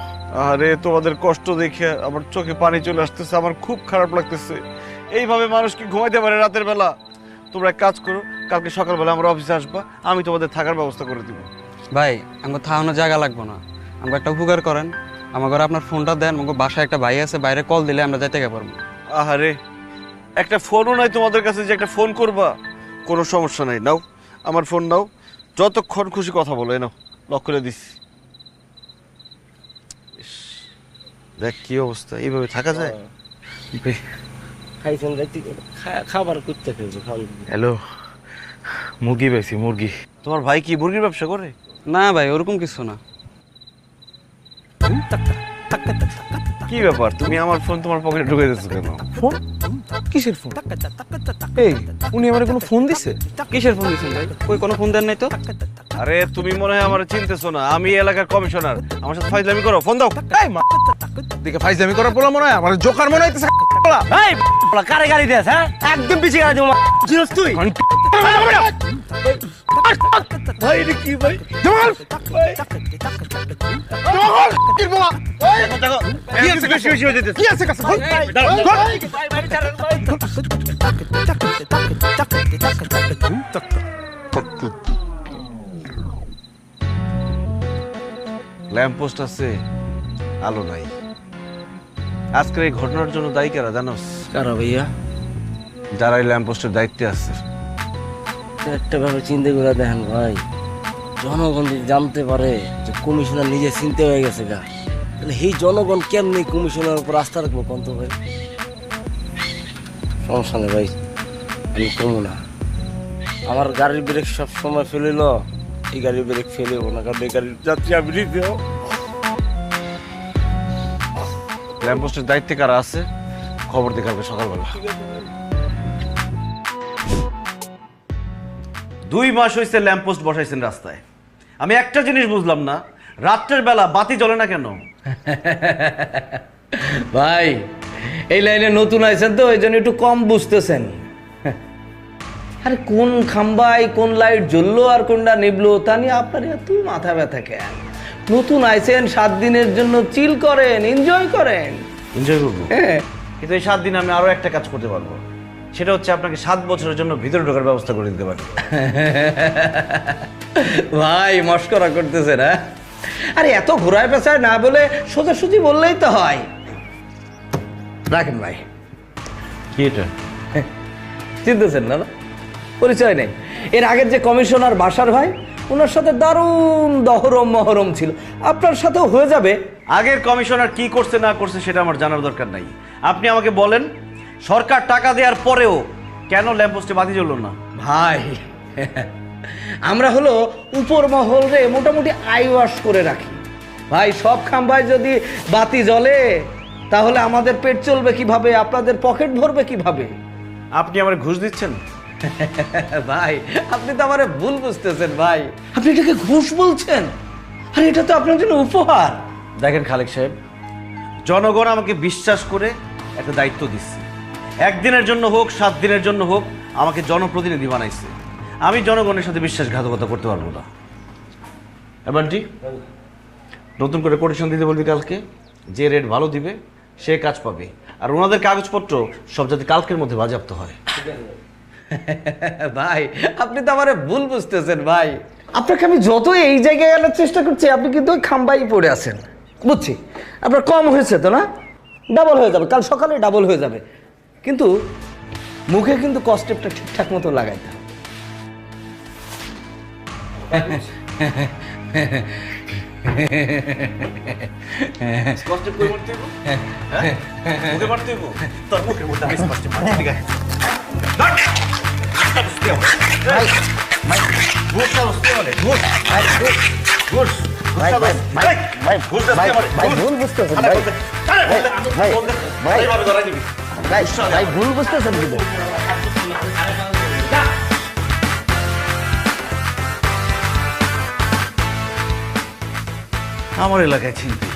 আরে তোমাদের কষ্ট দেখে আমার চোখে পানি চলে আসতেছে, আমার খুব খারাপ লাগতেছে। এইভাবে মানুষ কি ঘুমাইতে পারে রাতের বেলা? তোমরা এক কাজ করো, কালকে সকালবেলা আমরা অফিসে আসবা, আমি তোমাদের থাকার ব্যবস্থা করে দিব। ভাই আমাকে থাকানোর জায়গা লাগবো না, আমাকে একটা উপকার করেন, আমার ঘরে আপনার ফোনটা দেন, আমাকে বাসায় একটা ভাই আছে, বাইরে কল দিলে আমরা যাইতে পারবো। আহারে, একটা ফোনও নাই তোমাদের কাছে যে একটা ফোন করবা? কোনো সমস্যা নাই, নাও আমার ফোন নাও, যতক্ষণ খুশি কথা বলো। নাও, লক করে দিচ্ছি। দেখ কি অবস্থা, এইভাবে থাকা যায়? খাইছেন রাইতে খাবার করতে খেয়েছে। হ্যালো, মুরগি পাইছি, মুরগি। তোমার ভাই কি মুরগির ব্যবসা করে? না ভাই, ওরকম কিছু না। কি ব্যাপার, তুমি আমার ফোন তোমার পকেটে ঢুকে দিচ্ছ কেন? ফোন? কিসের ফোন? এই উনি আমার কোনো ফোন দিছে? কিসের ফোন দিচ্ছেন ভাই? কই কোনো ফোন দেন নাই তো? আরে তুমি মনে হয় আমার চিনতেছো না, আমি এলাকার কমিশনার। আমার সাথে ফাইজলামি করো, ফোন দাও। এই মা দেখে ফাইজলামি করার পোলা মনে হয়, আমার জোকার মনে হইতেছে। এই কারে গাড়ি দেস? হ্যাঁ, একদম পিছিয়ে গাড়ি দেবো। চিনস তুই? ভাই এটা কি ভাই? জমাল জমাল কি বলা? কি আছে বেশি বেশি হয়ে যেতেছে? কি আছে কাছে? ল্যাম্প পোস্ট আছে, আলো নাই। আজকের এই ঘটনার জন্য দায়ী কারা জানোস? কারা ভাইয়া? যারা এই ল্যাম্প পোস্টের দায়িত্বে আছে। একটা ভাবে চিন্তা করে দেখেন ভাই, জনগণ যদি জানতে পারে যে কমিশনার নিজে চিনতে হয়ে গেছে গা, তাহলে এই জনগণ কেমনি কমিশনার উপর আস্থা রাখবো কন্ত ভাই? সমস্যা নেই ভাই, আমি কমু না। আমার গাড়ির ব্রেক সব সময় ফেলিল, এই গাড়ির ব্রেক ফেলেব না, কারণ এই গাড়ির যাত্রী আমি নিতে। ল্যাম্প পোস্টের দায়িত্বে কারা আছে খবর দিয়ে কালকে সকালবেলা। 2 মাস হয়েছে ল্যাম্প পোস্ট বসাইছেন রাস্তায়। আমি একটা জিনিস বুঝলাম না, রাত্রের বেলা বাতি জ্বলে না কেন? ভাই এই লাইনে নতুন আইছেন তো, এই জন্য একটু কম বুঝতেছেন। আরে কোন খাম্বায় কোন লাইট জ্বললো আর কোনটা নিবলো তা নিয়ে আপনার এত মাথা ব্যথা কেন? নতুন আইছেন, 7 দিনের জন্য চিল করেন, এনজয় করেন। এনজয় করবো, কিন্তু এই 7 দিন আমি আরো একটা কাজ করতে পারবো, সেটা হচ্ছে আপনাকে 7 বছরের জন্য ভিতরে ঢোকার ব্যবস্থা করে দিতে পারি। ভাই মস্করা করতেছেন? হ্যাঁ, আরে এত ঘোরায় পেঁচায় না বলে সোজাসুজি বললেই তো হয়। রাখেন ভাই। কি এটা? চিনতেছেন না? পরিচয় নেই? এর আগের যে কমিশনার বাসার ভাই, ওনার সাথে দারুণ দহরম মহরম ছিল, আপনার সাথেও হয়ে যাবে। আগের কমিশনার কি করছে না করছে সেটা আমার জানার দরকার নাই। আপনি আমাকে বলেন, সরকার টাকা দেওয়ার পরেও কেন ল্যাম্প পোস্টে বাতি জ্বললো না? ভাই আমরা হলো উপর মহল রে মোটামুটি আইওয়াশ করে রাখি ভাই। সব খাম্বায় যদি বাতি জ্বলে তাহলে আমাদের পেট চলবে কিভাবে, আপনাদের পকেট ভরবে কিভাবে? আপনি আমার ঘুষ দিচ্ছেন? ভাই আপনি তো আমার ভুল বুঝতেছেন ভাই, আপনি এটাকে ঘুষ বলছেন? আরে এটা তো আপনার জন্য উপহার। দেখেন খালেক সাহেব, জনগণ আমাকে বিশ্বাস করে একটা দায়িত্ব দিচ্ছে। 1 দিনের জন্য হোক 7 দিনের জন্য হোক আমাকে জনপ্রতিনিধি বানাইছে। আমি জনগণের সাথে বিশ্বাসঘাতকতা করতে পারবো না। এবারটি নতুন করে কোটেশন দিতে বলবি কালকে, যে রেট ভালো দিবে সে কাজ পাবে, আর ওনাদের কাগজপত্র সব যাতে কালকের মধ্যে বাজেয়াপ্ত হয়। ভাই আপনি তো আমার ভুল বুঝতেছেন ভাই, আপনাকে আমি যত এই জায়গায় আনার চেষ্টা করছি আপনি কিন্তু ওই খাম্বাই পড়ে আছেন। বুঝছি আপনার কম হয়েছে তো না, ডাবল হয়ে যাবে, কাল সকালে ডাবল হয়ে যাবে, কিন্তু মুখে কিন্তু কস্টেপটা ঠিকঠাক মতো লাগাইতে হবে। ভুল বুঝতেছেন কিন্তু। আমার এলাকায় চিনতে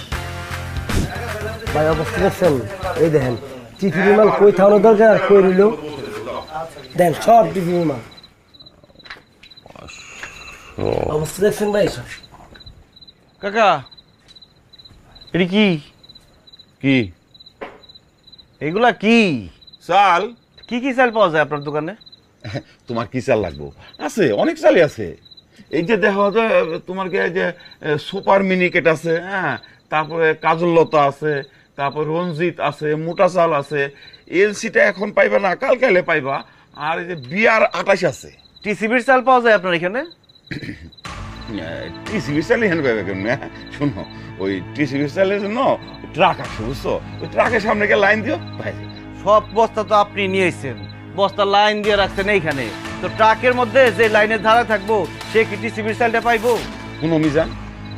ভাই অবস্থা দেখছেন? এই দেখেন টিফি বিমাল কই থাকানো দরকার আর কই নিল দেন সব টিফি বিমাল অবস্থা দেখছেন ভাই? কাকা এটি কি কি এগুলা? কি চাল? কি কি চাল পাওয়া যায় আপনার দোকানে? তোমার কি চাল লাগবো? আছে, অনেক চালই আছে। এই যে দেখো যে তোমার যে সুপার মিনিকেট আছে, হ্যাঁ, তারপরে কাজললতা আছে, তারপর রঞ্জিত আছে, মোটা চাল আছে। এলসিটা এখন পাইবা না, কালকাইলে পাইবা। আর এই যে বিয়ার 28 আছে। টিসিবির চাল পাওয়া যায় আপনার এখানে? টিসিবির চাল এখানে পাইবে কেমন? শোনো, ওই টিসিবির চালের জন্য ট্রাক আসে, বুঝছো? ওই ট্রাকের সামনে গিয়ে লাইন দিও, ভাই। সব বস্তা তো আপনি নিয়েছেন, বস্তা লাইন দিয়ে রাখছেন এইখানে, তো ট্রাকের মধ্যে যে লাইনের ধারা থাকবো সে কি টিসিবির চালটা পাইবো? কোনো মিজান,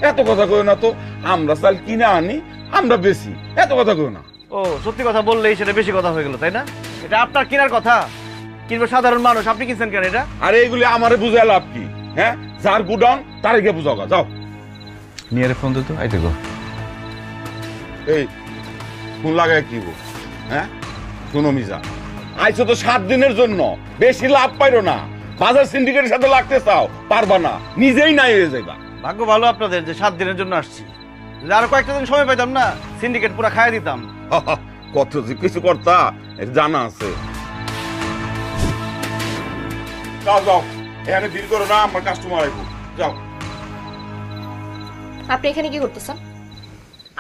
এত কথা কই না তো। আমরা চাল কিনে আনি, আমরা বেশি, এত কথা কেউ না। ও সত্যি কথা বললেই সেটা বেশি কথা হয়ে গেল, তাই না? এটা আপনার কেনার কথা, কিনবে সাধারণ মানুষ, আপনি কিনছেন কেন এটা? আরে এগুলি আমারে বুঝায় লাভ কি? হ্যাঁ, যার গুডাউন তারে গিয়ে বুঝাও, যাও। নিয়ে ফোন দিত, আইতে গো। এই ফোন লাগায় কি গো? হ্যাঁ শুনো মিজা, আইছো তো 7 দিনের জন্য, বেশি লাভ পাইরো না। বাজার সিন্ডিকেটের সাথে লাগতে চাও, পারবা না, নিজেই নাই হয়ে যাইবা। ভাগ্য ভালো আপনাদের যে 7 দিনের জন্য আসছি, যদি আরো কয়েকটা দিন সময় পাইতাম না, সিন্ডিকেট পুরো খাইয়ে দিতাম। কত যে কিছু করতা জানা আছে। যাও যাও, এখানে ভিড় করো না, আমার কাস্টমার আইবো, যাও। আপনি এখানে কি করতেছেন?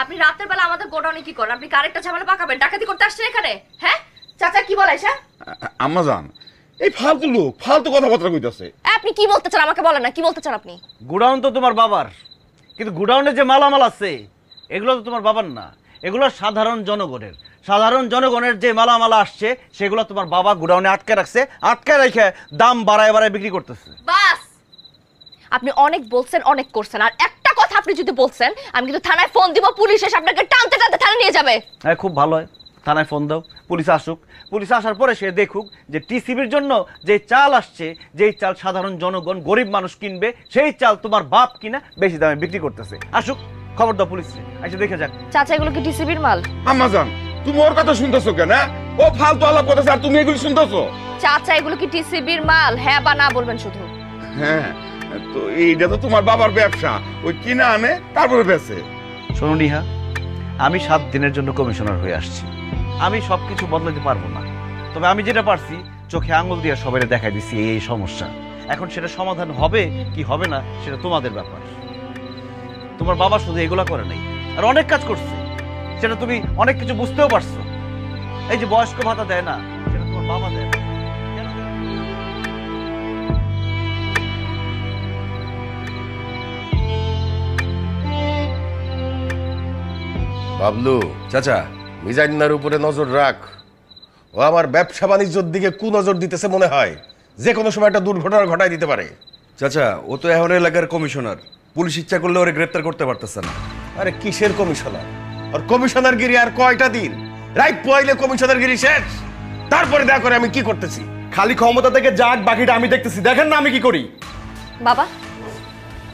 আপনি রাতের বেলা আমাদের গোডাউনে কি করেন? আপনি কারেক্টটা ঝামেলা পাকাবেন, ডাকাতি করতে আসছেন এখানে? হ্যাঁ চাচা কি বলে এসা? আম্মা জান, এই ফালতু লোক ফালতু কথাবার্তা কইতাছে। আপনি কি বলতে চান আমাকে বলেন না, কি বলতে চান আপনি? গুডাউন তো তোমার বাবার, কিন্তু গুডাউনে যে মালামাল আছে এগুলো তো তোমার বাবার না, এগুলো সাধারণ জনগণের। সাধারণ জনগণের যে মালামাল আসছে সেগুলো তোমার বাবা গুডাউনে আটকে রাখছে, আটকে রেখে দাম বাড়ায় বাড়ায় বিক্রি করতেছে। বাস, আপনি অনেক বলছেন, অনেক করছেন, আর একটা কথা আপনি যদি বলছেন আমি কিন্তু থানায় ফোন দিব, পুলিশ এসে আপনাকে টানতে টানতে থানায় নিয়ে যাবে। হ্যাঁ খুব ভালো হয়, থানায় ফোন দাও, পুলিশ আসুক। পুলিশ আসার পরে সে দেখুক যে টিসিবির জন্য যে চাল আসছে, যেই চাল সাধারণ জনগণ গরিব মানুষ কিনবে, সেই চাল তোমার বাপ কিনা বেশি দামে বিক্রি করতেছে। আসুক, খবর দাও পুলিশে, এসে দেখে যাক। চাচা এগুলো কি টিসিবির মাল? আম্মা জান, তুমি ওর কথা শুনতেছো কেন? ও ফালতু আলাপ করতেছে আর তুমি এগুলো শুনতেছো? চাচা এগুলো কি টিসিবির মাল? হ্যাঁ বা না বলবেন শুধু। হ্যাঁ, তো এইটা তো তোমার বাবার ব্যবসা, ওই কিনা আনে তারপরে বেচে। শোনো নিহা, আমি 7 দিনের জন্য কমিশনার হয়ে আসছি, আমি সবকিছু বদলাতে পারবো না, তবে আমি যেটা পারছি চোখে আঙুল দিয়ে সবাই দেখাই দিচ্ছি এই সমস্যা। এখন সেটা সমাধান হবে কি হবে না সেটা তোমাদের ব্যাপার। তোমার বাবা শুধু এগুলা করে নাই, আর অনেক কাজ করছে, সেটা তুমি অনেক কিছু বুঝতেও পারছো। এই যে বয়স্ক ভাতা দেয় না, সেটা তোমার বাবা দেয় না। বাবলু চাচা, মিজান্নার উপরে নজর রাখ। ও আমার ব্যবসা বাণিজ্যের দিকে কুনজর দিতেছে মনে হয়, যে কোনো সময় একটা দুর্ঘটনা ঘটায় দিতে পারে। চাচা ও তো এখন এলাকার কমিশনার, পুলিশ ইচ্ছা করলে ওরে গ্রেফতার করতে পারতেছে না। আরে কিসের কমিশনার? আর কমিশনার গিরি আর কয়টা দিন? রাইট পয়লে কমিশনার গিরি শেষ, তারপরে দেখা করে আমি কি করতেছি। খালি ক্ষমতা থেকে যাক, বাকিটা আমি দেখতেছি, দেখেন না আমি কি করি। বাবা,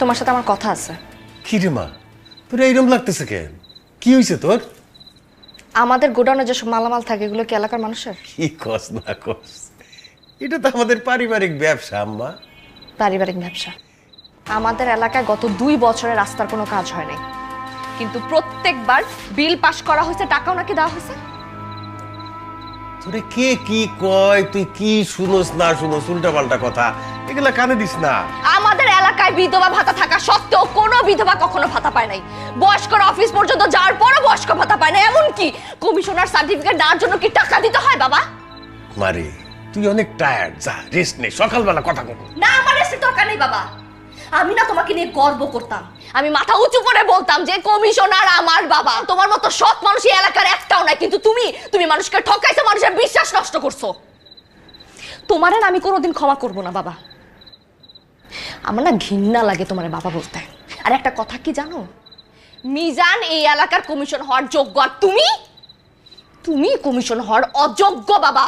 তোমার সাথে আমার কথা আছে। কি রে মা, তোর এইরকম লাগতেছে কেন? কি হয়েছে তোর? আমাদের গোডাউনে যেসব মালামাল থাকে এগুলো কি এলাকার মানুষের? কি কস না কস, এটা তো আমাদের পারিবারিক ব্যবসা আম্মা। পারিবারিক ব্যবসা? আমাদের এলাকায় গত 2 বছরে রাস্তার কোনো কাজ হয় নাই, কিন্তু প্রত্যেকবার বিল পাস করা হয়েছে, টাকাও নাকি দেওয়া হয়েছে। তোরে কে কি কয়, তুই কি শুনোস না শুনোস উল্টা পাল্টা কথা, এগুলা কানে দিস না। আমাদের এলাকায় বিধবা ভাতা থাকা সত্ত্বেও কোনো বিধবা কখনো ভাতা পায় নাই। বয়স্কর অফিস পর্যন্ত যাওয়ার পরও বয়স্ক ভাতা পায় না। এমনকি কমিশনার সার্টিফিকেট নেওয়ার জন্য কি টাকা দিতে হয় বাবা? মারে তুই অনেক টায়ার্ড, যা রেস্ট নে, সকালবেলা কথা কব না। আমার রেস্টের দরকার নেই বাবা, আমি না তোমাকে নিয়ে গর্ব করতাম, আমি মাথা উঁচু করে বলতাম যে কমিশনার আমার বাবা। তোমার মতো সৎ মানুষ এই এলাকার একটাও নাই, কিন্তু তুমি মানুষকে ঠকাইছো, মানুষের বিশ্বাস নষ্ট করছো। তোমারে না আমি কোনোদিন ক্ষমা করব না বাবা। আমার না ঘৃণা লাগে তোমার বাবা বলতে। আর একটা কথা কি জানো, মিজান এই এলাকার কমিশন হওয়ার যোগ্য, আর তুমি কমিশন হওয়ার অযোগ্য বাবা,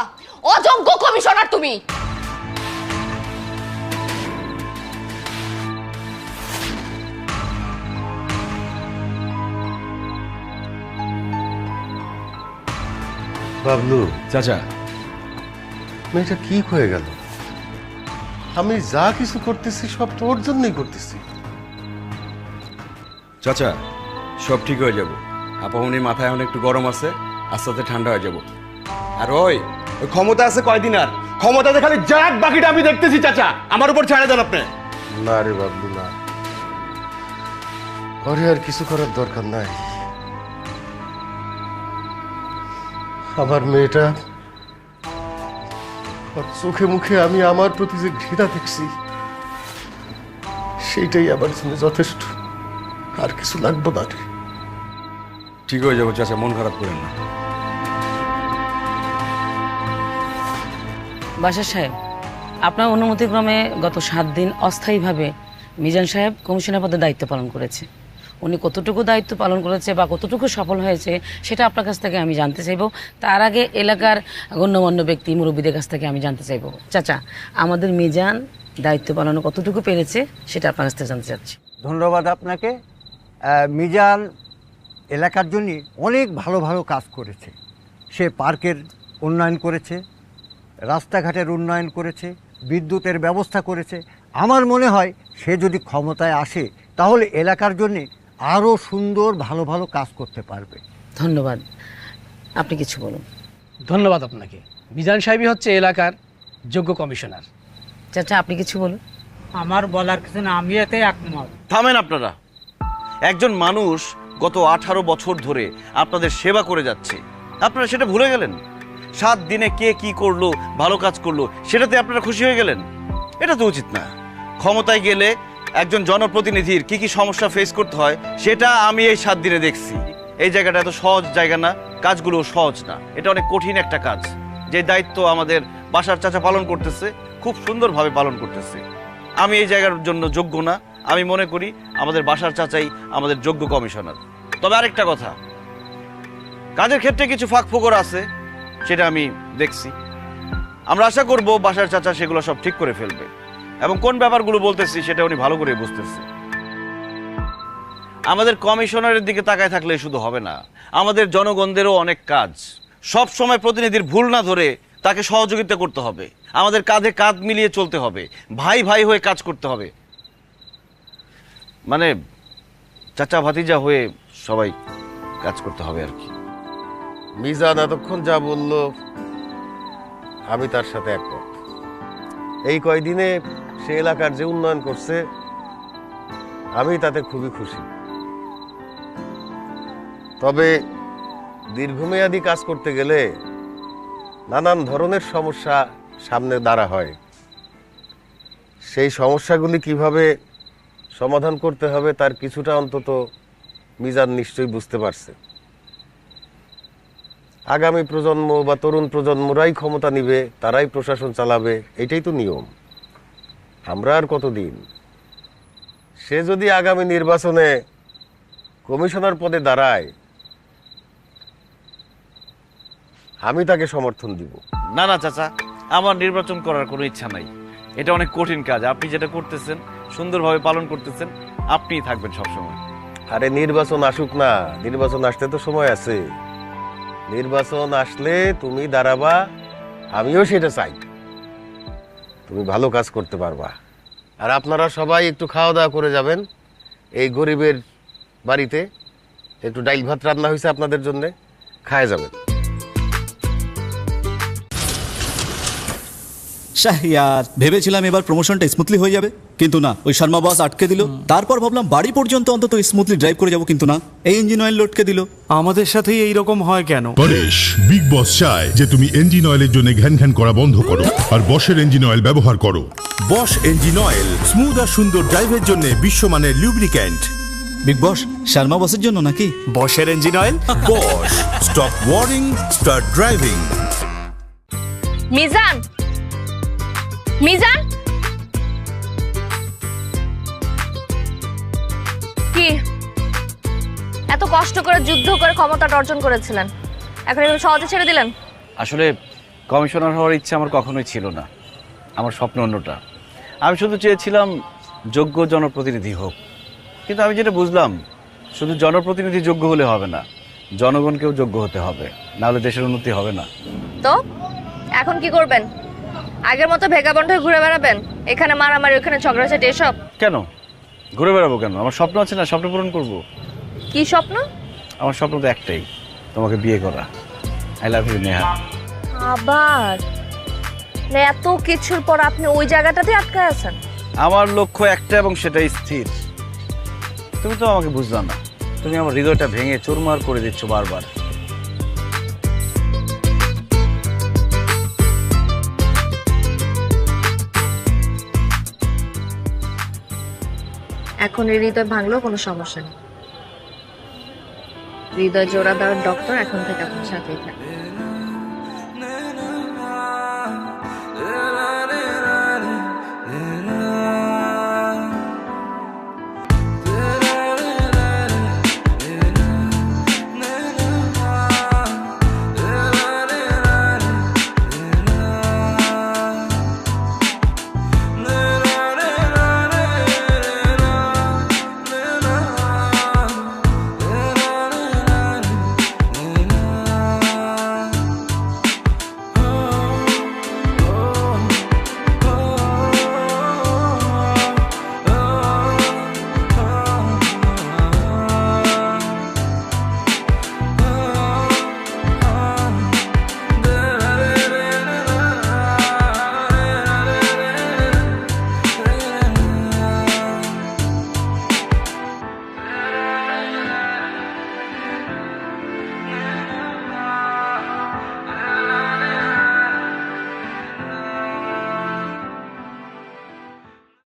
অযোগ্য কমিশনার তুমি। বাবলু চাচা, মেয়েটা কি হয়ে গেল? আমি যা কিছু করতেছি সব তোর জন্যই করতেছি। চাচা সব ঠিক হয়ে যাব, আপামনির মাথায় এখন একটু গরম আছে, আস্তে আস্তে ঠান্ডা হয়ে যাব। আর ওই ক্ষমতা আছে কয়দিন, আর ক্ষমতাতে খালি যাক, বাকিটা আমি দেখতেছি। চাচা আমার উপর ছেড়ে দেন আপনি। না রে বাবলু না, ওরে আর কিছু করার দরকার নাই। আমার মেয়েটা আর চোখে মুখে আমি আমার প্রতি যে ঘৃণা দেখছি সেইটাই আমার জন্য যথেষ্ট, আর কিছু লাগবে না রে। ঠিক হয়ে যাবো চাচা, মন খারাপ করেন না। বাশার সাহেব, আপনার অনুমতিক্রমে গত 7 দিন অস্থায়ীভাবে মিজান সাহেব কমিশনার পদে দায়িত্ব পালন করেছে। উনি কতটুকু দায়িত্ব পালন করেছে বা কতটুকু সফল হয়েছে সেটা আপনার কাছ থেকে আমি জানতে চাইবো। তার আগে এলাকার গণ্যমান্য ব্যক্তি মুরব্বীদের কাছ থেকে আমি জানতে চাইবো, চাচা আমাদের মিজান দায়িত্ব পালনে কতটুকু পেরেছে সেটা আপনার কাছ থেকে জানতে চাচ্ছি। ধন্যবাদ আপনাকে। মিজান এলাকার জন্য অনেক ভালো ভালো কাজ করেছে। সে পার্কের উন্নয়ন করেছে, রাস্তাঘাটের উন্নয়ন করেছে, বিদ্যুতের ব্যবস্থা করেছে। আমার মনে হয় সে যদি ক্ষমতায় আসে তাহলে এলাকার জন্য আরও সুন্দর ভালো ভালো কাজ করতে পারবে। ধন্যবাদ, আপনি কিছু বলুন। ধন্যবাদ আপনাকে। মিজান সাহেবই হচ্ছে এলাকার যোগ্য কমিশনার। চাচা আপনি কিছু বলুন। আমার বলার কিছু না, আমি এতে একমত। থামেন আপনারা। একজন মানুষ গত 18 বছর ধরে আপনাদের সেবা করে যাচ্ছে, আপনারা সেটা ভুলে গেলেন? 7 দিনে কে কি করলো, ভালো কাজ করলো, সেটাতে আপনারা খুশি হয়ে গেলেন? এটা তো উচিত না। ক্ষমতায় গেলে একজন জনপ্রতিনিধির কি কি সমস্যা ফেস করতে হয় সেটা আমি এই 7 দিনে দেখছি। এই জায়গাটা এত সহজ জায়গা না, কাজগুলো সহজ না, এটা অনেক কঠিন একটা কাজ। যে দায়িত্ব আমাদের বাসার চাচা পালন করতেছে, খুব সুন্দরভাবে পালন করতেছে। আমি এই জায়গার জন্য যোগ্য না, আমি মনে করি আমাদের বাসার চাচাই আমাদের যোগ্য কমিশনার। তবে আরেকটা কথা, কাজের ক্ষেত্রে কিছু ফাঁক ফোকর আছে, সেটা আমি দেখছি। আমরা আশা করব বাসার চাচা সেগুলো সব ঠিক করে ফেলবে, এবং কোন ব্যাপারগুলো বলতেছি সেটা উনি ভালো করে বুঝতেছে। আমাদের কমিশনারের দিকে তাকায় থাকলে শুধু হবে না, আমাদের জনগণদেরও অনেক কাজ। সব সময় প্রতিনিধির ভুল না ধরে তাকে সহযোগিতা করতে হবে, আমাদের কাঁধে কাঁধ মিলিয়ে চলতে হবে, ভাই ভাই হয়ে কাজ করতে হবে। মানে চাচা ভাতিজা হয়ে সবাই কাজ করতে হবে আর কি। মিজান এতক্ষণ যা বলল আমি তার সাথে একমত। এই কয়দিনে সে এলাকার যে উন্নয়ন করছে আমি তাতে খুবই খুশি। তবে দীর্ঘমেয়াদী কাজ করতে গেলে নানান ধরনের সমস্যা সামনে দাঁড়া হয়। সেই সমস্যাগুলি কিভাবে সমাধান করতে হবে তার কিছুটা অন্তত মিজান নিশ্চয়ই বুঝতে পারছে। আগামী প্রজন্ম বা তরুণ প্রজন্মরাই ক্ষমতা নিবে, তারাই প্রশাসন চালাবে, এটাই তো নিয়ম। আমরা আর কতদিন? সে যদি আগামী নির্বাচনে কমিশনার পদে দাঁড়ায় আমি তাকে সমর্থন দিব। না না চাচা, আমার নির্বাচন করার কোনো ইচ্ছা নাই। এটা অনেক কঠিন কাজ, আপনি যেটা করতেছেন সুন্দরভাবে পালন করতেছেন, আপনিই থাকবেন সবসময়। আরে নির্বাচন আসুক না, নির্বাচন আসতে তো সময় আছে। নির্বাচন আসলে তুমি দাঁড়াবা, আমিও সেটা চাই। তুমি ভালো কাজ করতে পারবা। আর আপনারা সবাই একটু খাওয়া দাওয়া করে যাবেন। এই গরিবের বাড়িতে একটু ডাইল ভাত রান্না হয়েছে আপনাদের জন্য, খায় যাবেন। শাহরিয়ার ভেবেছিলাম এবার প্রমোশনটা স্মুথলি হয়ে যাবে, কিন্তু না, ওই শর্মা বস আটকে দিল। তারপর ভাবলাম বাড়ি পর্যন্ত অন্তত স্মুথলি ড্রাইভ করে যাব, কিন্তু না, এই ইঞ্জিন অয়েল লটকে দিল। আমাদের সাথেই এইরকম হয় কেন? পরেশ, বিগ বস চায় যে তুমি ইঞ্জিন অয়েলের জন্য ঘ্যান ঘ্যান করা বন্ধ করো আর বশের ইঞ্জিন অয়েল ব্যবহার করো। বশ ইঞ্জিন অয়েল স্মুথ আর সুন্দর ড্রাইভের জন্য বিশ্বমানের লুব্রিক্যান্ট। বিগ বস শর্মা বসের জন্য নাকি? বশের engine oil. Bosch, stop worrying, start driving. Mizan, Mizan, কি এত কষ্ট করে যুদ্ধ করে ক্ষমতাটা অর্জন করেছিলেন, এখন এরকম সহজে ছেড়ে দিলেন? আসলে কমিশনার হওয়ার ইচ্ছা আমার কখনোই ছিল না, আমার স্বপ্ন অন্যটা। আমি শুধু চেয়েছিলাম যোগ্য জনপ্রতিনিধি হোক। কিন্তু আমি যেটা বুঝলাম, শুধু জনপ্রতিনিধি যোগ্য হলে হবে না, জনগণকেও যোগ্য হতে হবে, নাহলে দেশের উন্নতি হবে না। তো এখন কি করবেন? আগের মতো ভেগাবন্ড হয়ে ঘুরে বেড়াবেন, এখানে মারামারি ওখানে ঝগড়াঝাটি এসব? কেন ঘুরে বেড়াবো কেন? আমার স্বপ্ন আছে না, স্বপ্ন পূরণ করব। কি স্বপ্ন? আমার স্বপ্ন তো একটাই, তোমাকে বিয়ে করা। I love you Neha. আবার এত কিছুর পর আপনি ওই জায়গাটাতে আটকে আছেন? আমার লক্ষ্য একটা এবং সেটাই স্থির। তুমি তো আমাকে বুঝলা না, তুমি আমার হৃদয়টা ভেঙে চুরমার করে দিচ্ছ বারবার। এখন এই হৃদয় ভাঙলেও কোনো সমস্যা নেই। হৃদয় জোড়া দেওয়ার ডক্টর এখন থেকে আপনার সাথেই থাকে।